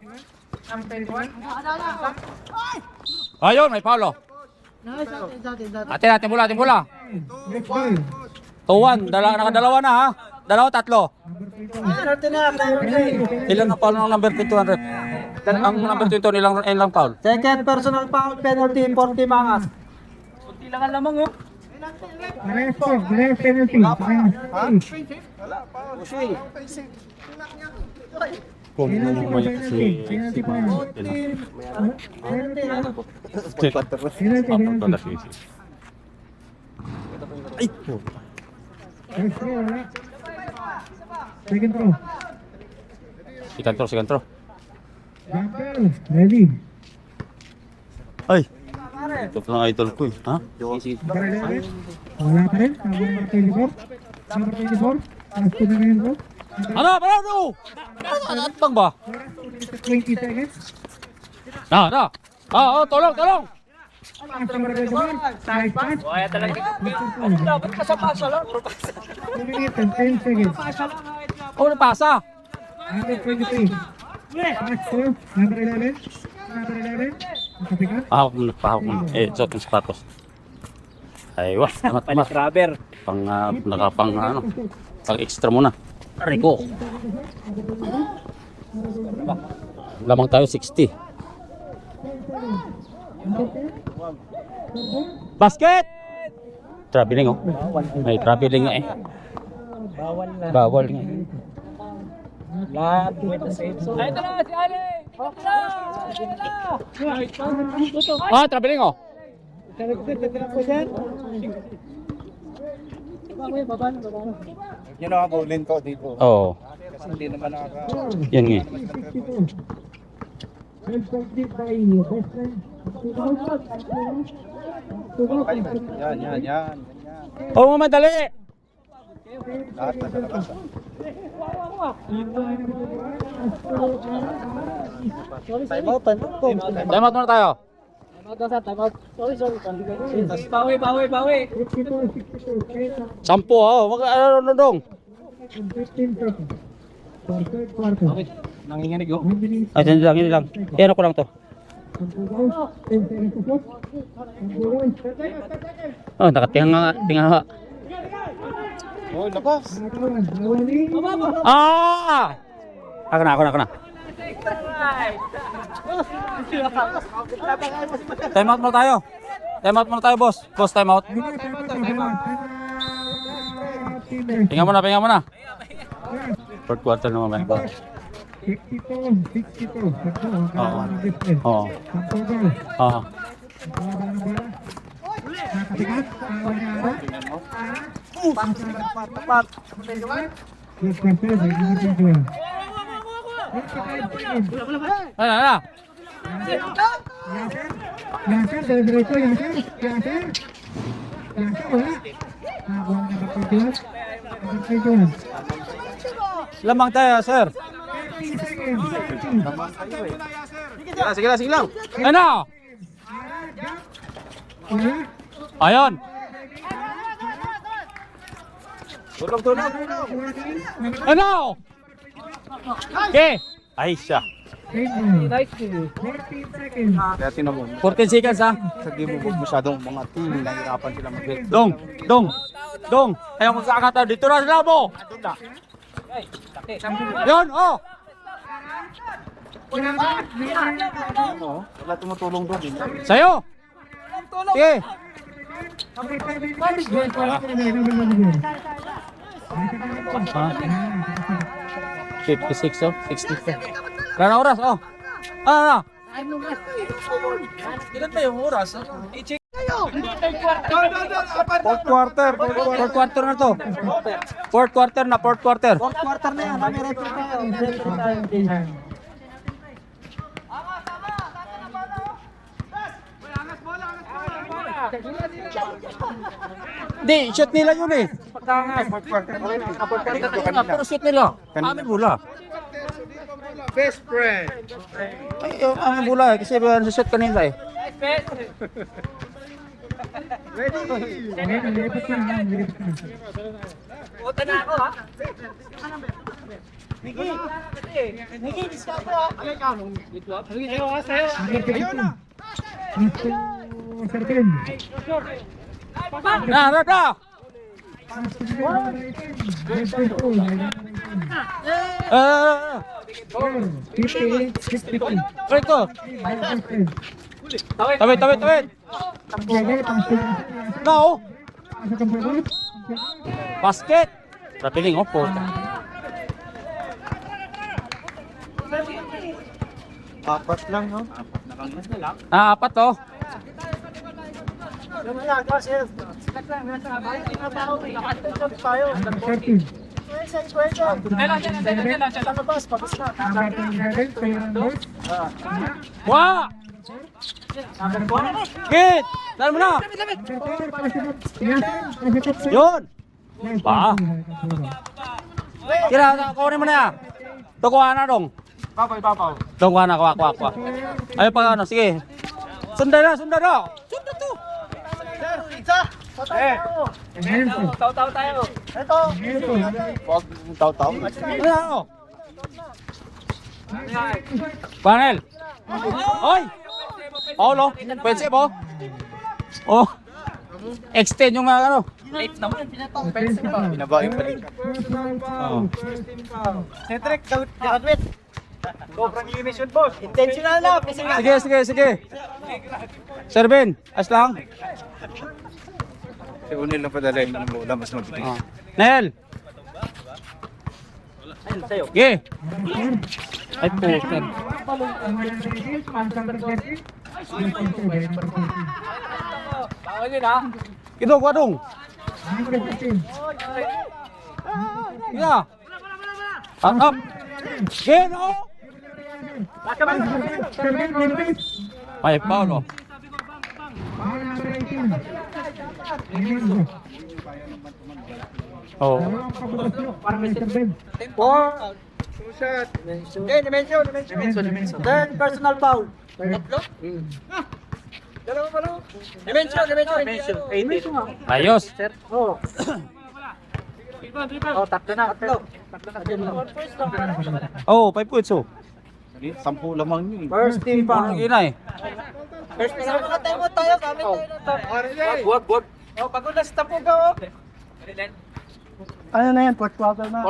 Ayun, may paulo. Atin mula. 2-1, nakadalawa na ha. Tatlo. Ilan na foul ng number 200? Ang number 22 ilang foul? Second personal foul penalty, 40 mangas. Kunti lang ang lamang oh. Parehas penalty. Penalty pa yan. Penalty. First throw, wala. Second throw. Second throw. Jumper, ready. Ay. Ito lang idol ko eh. Ha? Wala pa rin. Number 24. Number 24. Pasto na ngayon bro. Ano? Ano ba? 20 seconds. Na. Tolong. Number 24. Side pass. Kaya talaga. Dapat pasapasa lang. 2 minutes and 10 seconds. Oh, napasa. Number 23. Pass through. Number 11. Number 11. Nakapikat. Pahawak mo. Suot yung sapatos. Ay, wah. Tamat. Rubber. Pang extra muna. Rico. Lamang tayo 60. Basket! Traveling oh. May traveling nga eh. Bawal nga eh. Lahat with the same zone. Ay, ito na, si Ali! Traveling oh. Yun ang abulin ko dito. Oo. Kasi hindi naman nakaka... Yan nga. 12 complete by best friend. Yan. Oo, madali. Lahat na talaga. Time out muna tayo. Bawi. 10 oh. Ano dong? 15 seconds. For third quarter. Nanginginig oh. Ay, hindi lang. Yan ako lang to. 10 seconds to shoot. Oh, nakatinga nga. Oh, labas. Ah! Ako na. Time out muna tayo, boss. Boss, time out. Pinga mo na. Fourth quarter naman, boss. 62. Oo. Oo. Ano? Yasser, diretso, Yasser. Wala. Nakakuha na ba ito? Lamang tayo, sir. 30 seconds. Sige lang. Ano? Ayun. Tulog. Ano? Okay. Ay, siya. 14 seconds. Kaya tinamo. 14 seconds, ha? Sa game mo masyadong mga team, nahihirapan sila mag-hit. Dong. Ayaw mo sa akata. Dito na sila mo. Yun, oh. Wala tumutulong doon. Sa'yo. Sige. 56, oh. 64. Wala na oras, oh. Ano? Ilan ba yung oras? Fourth quarter. Fourth quarter na to. Fourth quarter. Quarter na yan. May record tayo. Hindi, shoot nila yun eh. Pero shoot nila. Amin bula. Best friend. Ay, amin bula eh. Kasi shoot kanina eh. Puta na ako ha. Ayun na! Rada! Ito. Tawid. No. Basket. Rapiling oh po. Apat lang, no? Apat to. Wah! Git! Dali mo na! Yun! Pa! Kira, kunin mo na yan. Tukuha na dong. Papaw. Dong, kuha na, kuha. Ayaw pa ano, sige. Sundan na! Sundan to! Taw tayo. Huwag taw-taw. Ano? Panel! Oy! Oh, lo. Pwede po. Oh. Extend yung ano. Binaba yung balikat. Cedric, David. Sobrang linis yun, boss. Intentional na. Kasi Sige. Sir Ben, as lang. Si Unil lang padala yung bola, mas mabilis. Nel. Sige. Ay po. Bawal yun ha. Kidong, wadong. Number 15. Yeah. Up. Get oh. Ay, Paulo. Foul number 18. Dimenso. Oh. Dalawang pabulosyo para Mr. Ben. Dimension. Then personal foul. Tatlo? Dalawa pa lang. Dimension. Ayos. Oh. Oh, tatlo na. Oh, 5 points oh. 10 lamang yun eh. First team foul. Ang ina eh. First team foul. Nakatayo tayo. Gamit tayo na to. Wag. Oh, pagod na sa tapo ka, oh. Ano na yan? Fourth quarter na.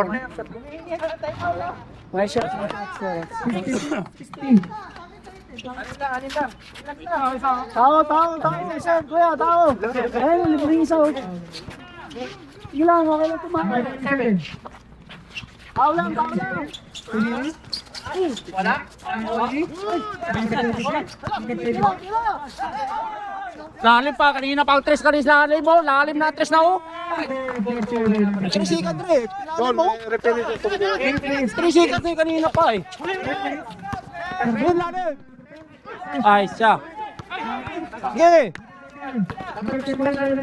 May shot. 16. Tao. Isa, kuya, tao. Ayun, libreng isa. Sige lang, okay lang tumakas. 7. Tao lang. Lalim pa, kanina pa ang tres kanina lalim mo. Lalim na tres na oh. 3 seconds rin. Lalim mo. 3 seconds rin kanina pa eh. Yun lalim. Ay, siya. Sige.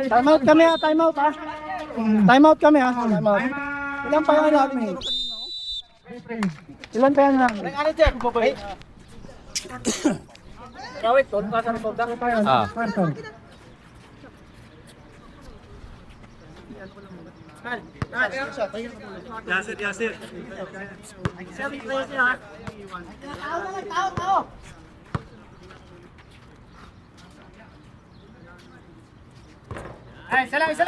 Time out kami ha. Time out ha. Ilan pa yan namin eh? Ilan pa yan namin? Ano dyan? Kawit, tol ka sa record. Ah. Tao. Ay, isa lang. Ito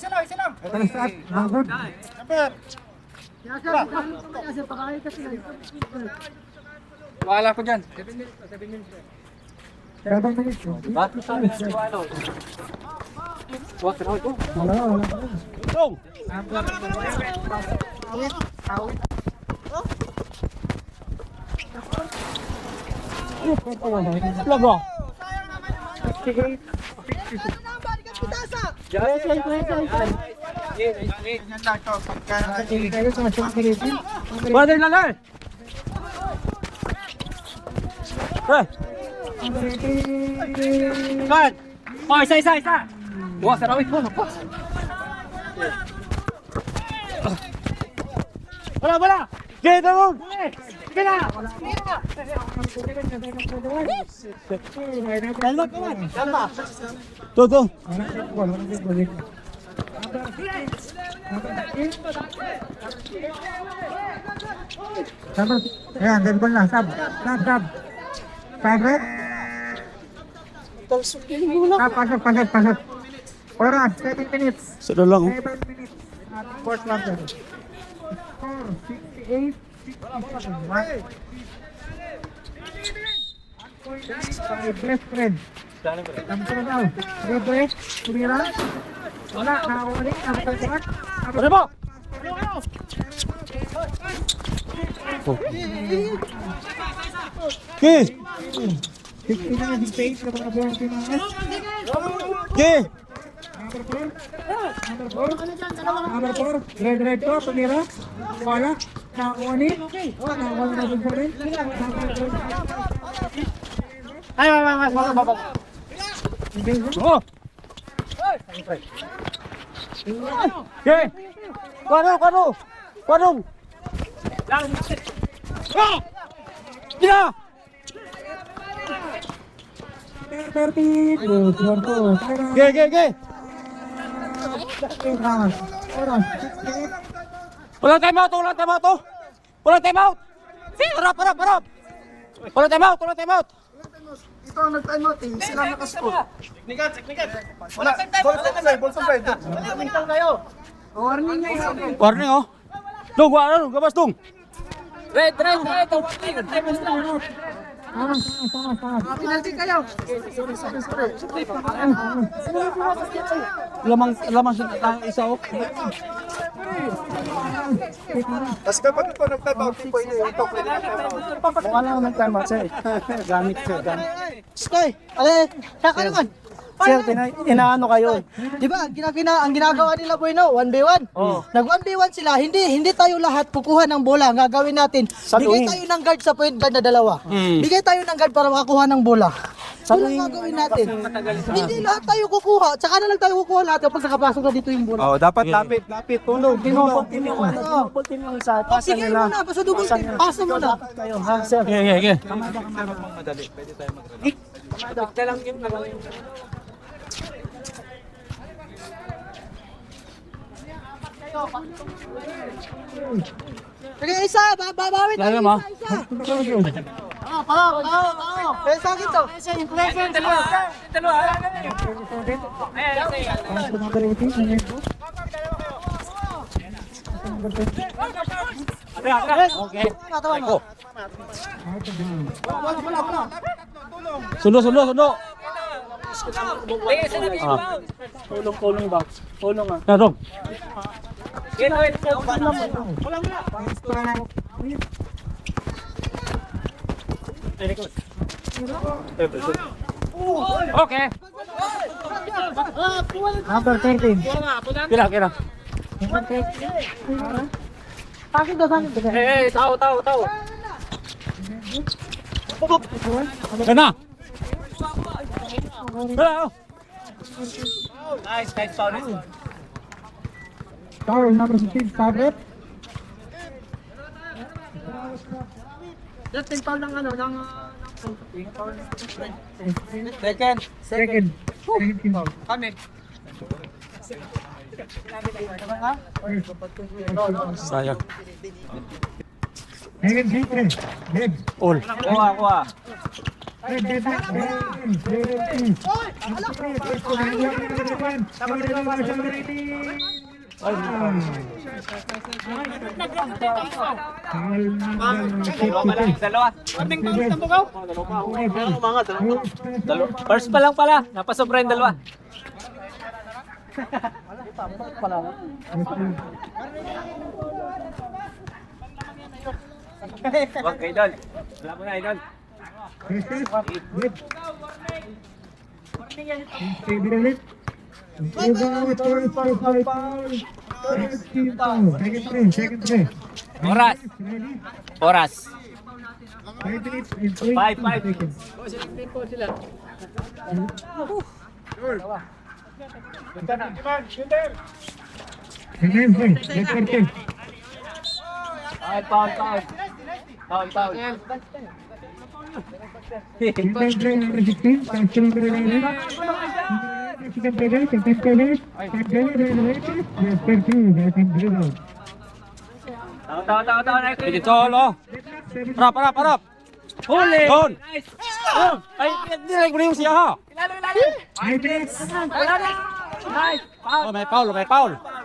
na start. Good. Wala ko dyan. 7 minutes. Wala. Dong. Lago. Brother na lang. Pre. Cut. Oh, isa. Wah, sarawit mo. Wala. Get down. To. Ayan, dead ball na. Sab. Pasok. Pasok. Oras, 7 minutes. Sada lang. 7 minutes. Fourth quarter. Score, 68. 67. My best friend. Kampo daw. Libre. Tumira. Wala. Nakawali. After that. Ano ba? Okay. 69 space. Kapag buwan pinakas. Okay. Number 4. Red to. Tumira. Wala. Nakawali. Nakawali na din sa rin. Ay. Oh. Okay. Kwanong. Gina. 30. Good. Okay. Oras. Walang time out. Harap. Walang time out. Ito ang nag-time out eh. Sila nakascore. Nikat. Wala. Ball sa play. Mental kayo. Warning nga yun. Warning oh. Dong, gabas dong. Red. Penalty kayo. Lamang siya isa oh. Tapos kapag ito nag-time out, pwede ito. Mukha lang nag-time out siya eh. Gamit siya. Sky! Ale! Saka naman! Sir, inaano kayo. Di ba, ang ginagawa nila Bueno, 1v1. Nag 1v1 sila, hindi tayo lahat kukuha ng bola. Ang gagawin natin, bigay tayo ng guard sa point guard na dalawa. Bigay tayo ng guard para makakuha ng bola. Yun ang gagawin natin. Hindi lahat tayo kukuha, tsaka na lang tayo kukuha lahat pag nakapasok na dito yung bola. Oh, dapat lapit, tulog. Continue yung sa pasa nila. Muna, basta double team. Pasa muna. Kayo, ha, sir. Okay. Sige, isa, babawit Lalo tayo, mo. isa. Eh, sa akin to. Tawa mo. Sundo. Tulong ba? Tulong ah. Narong. Okay. Number 13. Kira. Akin to, sa akin to. Tao. Kana. Hello. Nice foul. Foul number 15, Fabric. Latin foul ng ano, ng... Second. Second foul. Kami. Sayang. Second free throw. Red. All. Kuha. Red. Dalawa. First pa lang pala. Napasobra yung dalawa. Wag kayo doon. Wala mo na idol. Second three. Oras. 5 minutes and 3 Five. seconds. Second three. Let's go. Foul. Second three, number 16. Touch number 11. Second player. Second player. Yes, third through. That's in blue zone. Tao. Dito, lo. Parap. Huli. Doon. Nice. Ay, direct mo siya ha. 5 minutes. Nice. Oh, may foul.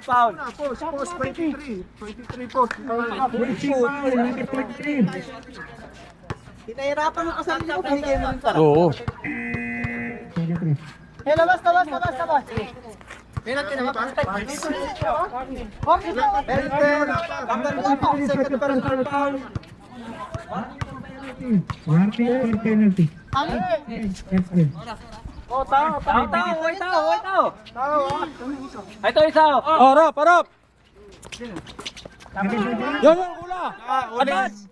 Foul. Post 23. 23 post. Number 23. Hinahirapan mo kasama ko, binigay mo rin para. Oo. 23. Eh, labas. May natin na ba? Warning for penalty. That's good. Tao. Ito isa. Oh, parap. Yan, hula. Adas.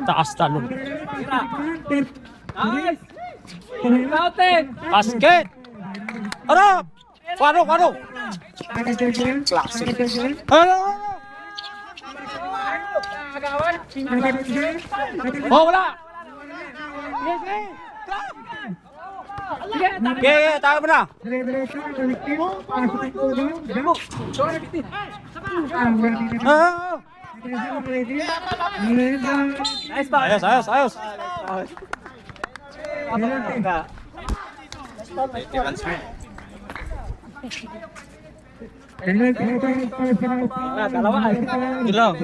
Taas talon. Nice. Mountain. Basket. Harap. Pano. Ano? Oh, wala. Okay, tayo mo na. Nice ball. Ayos. Gilang.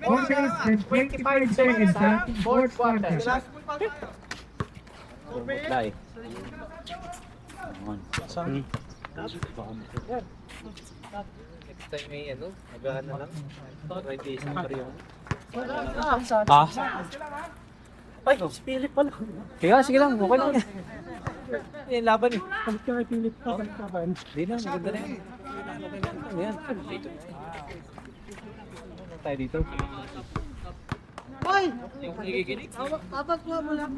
And 25 seconds. Fourth quarter. Dai. Next time may ano, magahan na lang. 20 isang pa rin. Ah. Ay, si Philip pala. Kaya, sige lang, okay lang. Eh, laban eh. Balik ka kay Philip. Balik ka ba? Hindi na, maganda na yan. Ayan, dito. Tayo dito. Hoy! Tapat mo mo lang.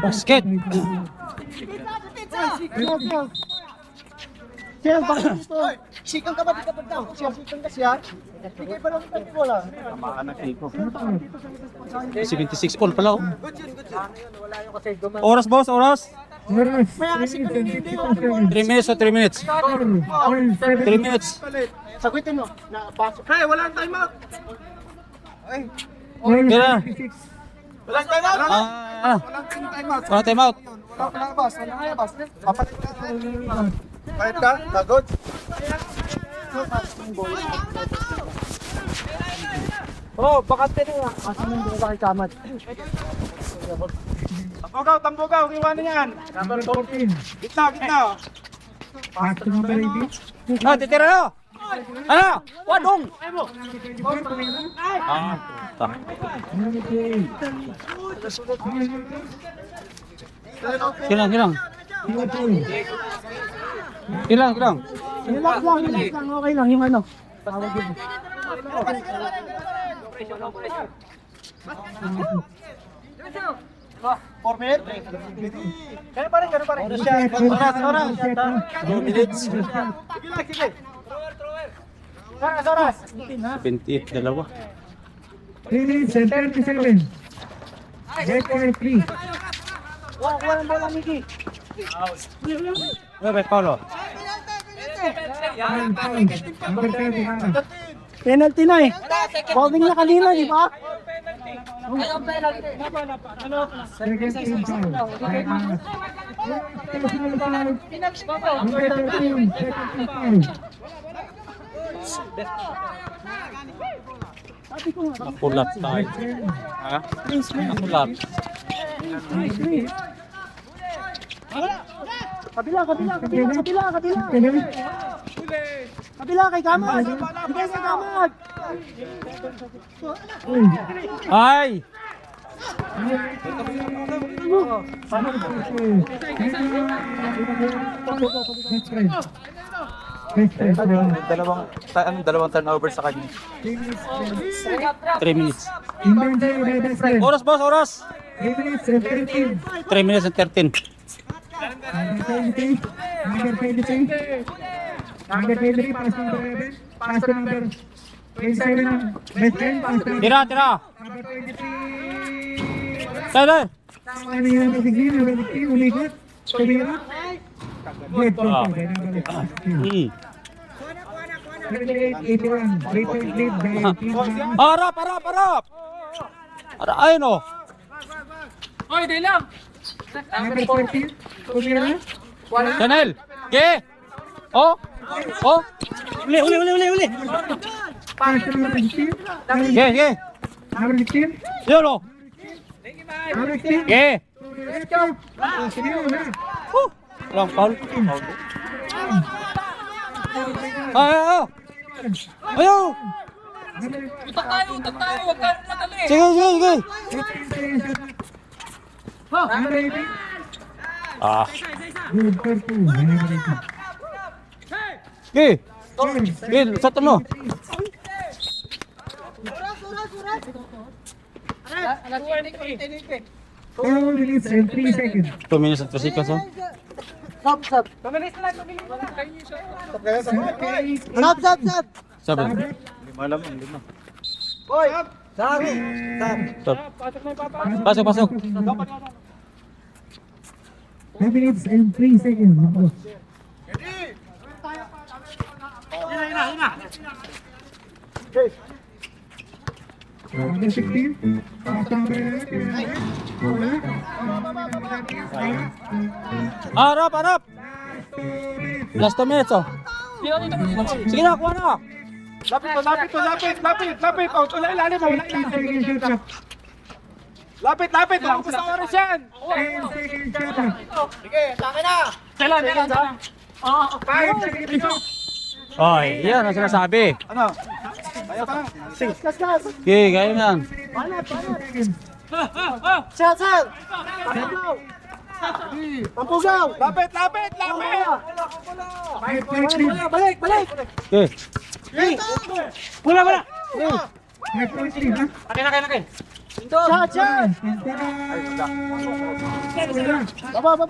Basket. Siya, bakit dito? Sikang ka ba dito daw? Sikang ka siya? Bigay pa lang tayo bola. 76 all pala. Oh. Oras boss, oras. 3 minutes o 3 minutes. 3 minutes. Sagutin mo. Napasok. Hey, wala ang time out! Kaya. Walang time out! Wala time out. Kahit ka, pagod. Oh, bakante na nga. Asa nang bola kay Kamat? Tambugaw, iwanan yan. Number 14. Gitna. Pass to number 18. Ah, titira na. Ano? Wadong. Kilang. Relax lang. Okay lang yung ano. Tawag yun. Kaya pa rin. Oras. 2 minutes. Sige. Oras. 28, dalawa. 3 minutes and 37. Get point 3. Walang bola, Miki. Wait, Paulo. Number 7. Penalty na eh. Bowling na kanina, di ba? Second team foul. Number 13. Second team foul. Nakulat tayo. Ha? Nakulat. Kabila kay Kamat. Bigay kay Kamat. Ay! Dalawang turnover sa kanya. 3 minutes. Oras boss, oras. 3 minutes and 13. 3 minutes and 13. Number 23. Number 23, pass number 11. Pass to number 27 ng best friend. Pass to number Tira. number 23. Tayo. Tama na yung number 16. Number 16, ulikot. Tumira. Good point po. Kaya number 16. 38-81. 3-point lead by Team Bangus. Harap. Ayun o. Hoy, di lang. Number 14, tumira. Chanel. Ke. Oh. Uli. Pass to number 16. Ke. Number 16. Yun o. Number 16. Ke. Tumira na. Lang, Paul. Ayaw. Utak tayo, huwag tayo madali. Sige. Number 18. Ah. Good for 2. Number 18. Ke. Satu mo. Four minutes and 3 seconds. 2 minutes and 3 seconds. Oh. Stop. Pabilis na. Stop. Sabi. Hoy. Stop. Stop. Pasok. 2 minutes and 3 seconds. Number 16. Harap, harap! Last 2 minutes, oh. Sige na, kuha na. Lapit. Oh, wala ilalim mo. Lapit. Tapos na oras yan. Oy, yan ang sinasabi. Ano? Ayaw ka lang. Okay, gaya yan. Sir! Pampugaw! Lapit. Balik! Okay. Wala. Akin. Chat! Baba! 1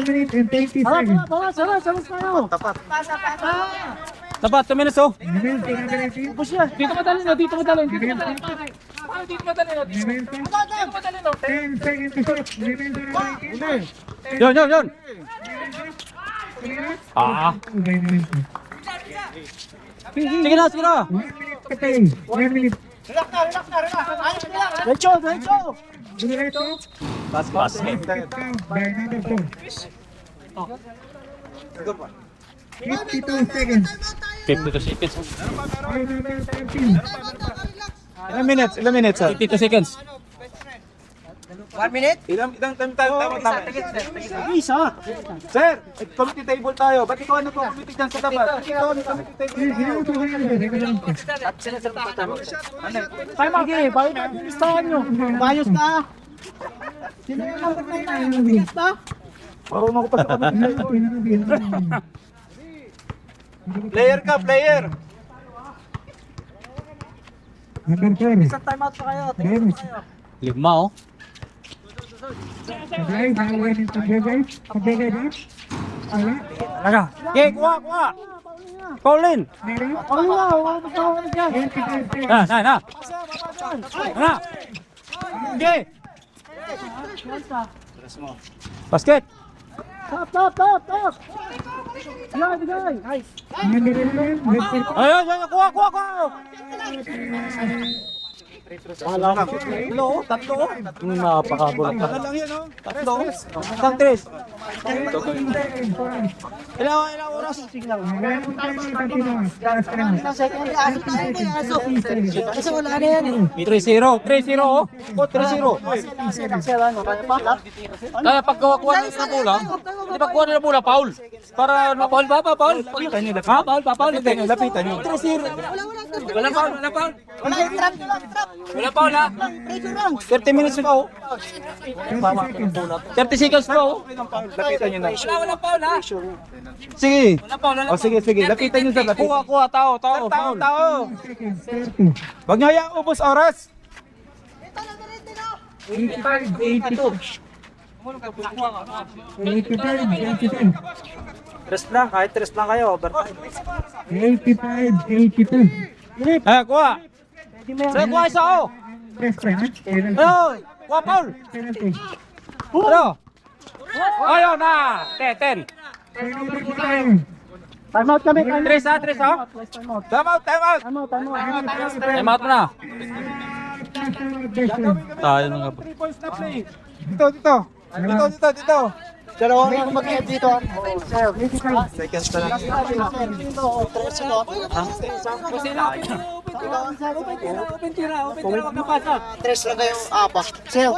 minute and 20 seconds. Salas tayo! Tapat, 2 minutes, oh. Dito madali na. 10 seconds to shoot. Yun. Ah. Sige na. 1 minute. Diretso! Basket. By number 4. 52 seconds. 52 seconds. By number 13. Ilang minutes, sir? 52 seconds. 1 minute? Ilang tama. Sir, committee table tayo. Ba't ikaw ano po committee dyan sa tapat? Ikaw ano committee table? Sige, bakit natin listahan nyo? Bayos ka! Sino yung number 9? Lista? Marunong ko pa sa Player ka, player! Number 4. Isang time out pa kayo. Bonus. 5, oh. Okay, bawal yung pagbigay. Pagbigay ba? Wala? Talaga. Okay, kuha. Paulin. Meron? Magkakaroon na dyan. 25 seconds. Na. Okay. Basket. Top! Bigay! Nice! Number 11. Ayun, kuha. Tatlo. Napakabulat. Ano lang yan, oh? Tatlo. Isang 3. Ilang oras? Kasi wala na yan eh. 3-0, oh. 3-0. Kaya pag kuha nila ng bola, di ba kuha nila bola, foul? Para na foul ba? Foul? Ha? Foul? Lapitan nyo. 3-0. Wala foul. Wala foul, ha? 30 minutes pa, oh. 30 seconds pa, oh. Lapitan nyo na. Wala foul, ha? Sige. Wala foul, O sige, lapitan nyo, sir. Kuha, tao. Tao. Huwag nyo hayang ubos oras. 85, 82. Rest lang, kahit rest lang kayo. 85, 82. Kuha. Sir, kuha isa, oh. Best friend, ha? Ayun, kuha foul. Penalty. Ano? Ayun na. 10. Time out kami. 3 ha? Time out. Time out na. Tayo na nga po. 3 points na play. Dito. Dalawang ako mag-end dito. Seconds na lang. Tres lang kayong apa. Sir,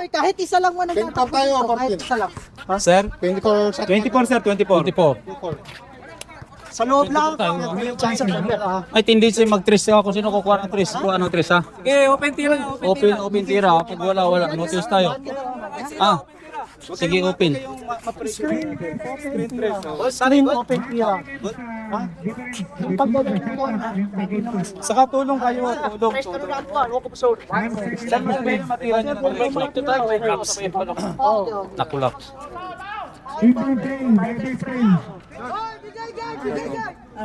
kahit isa lang man ang kahit isa lang. Sir? 24, sir. 24. Sa loob lang. Chance of number. Ay, tendency mag-3 ako. Sino kukuha ng 3? Kuha ng 3 ha? Okay, open tira. Pag wala. Notice tayo. Sige, open. Sarin open clear. Saka tulong kayo. Tulong. Saan mo ba yung matira nyo? Nakulak.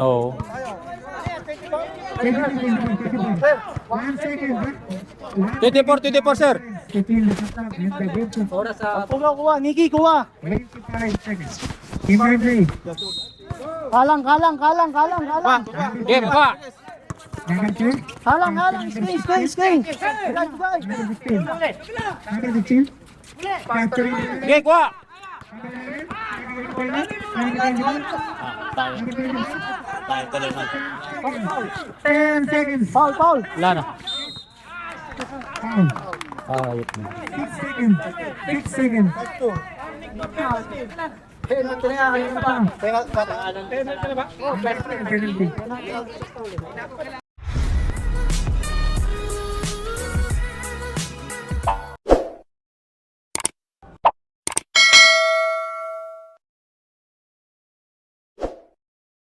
Oo. 1 second. 24, sir. 15 the attack. And the game to Kuha, Niki, kuha. 25 seconds. Emergency. Kalang. Game, pa! Number 2. Kalang, screen. Number 16. Number 16. Capturing the Game, kuha! 10 seconds. Foul. Wala na. Foul. 6 seconds. 6 seconds. Penalty.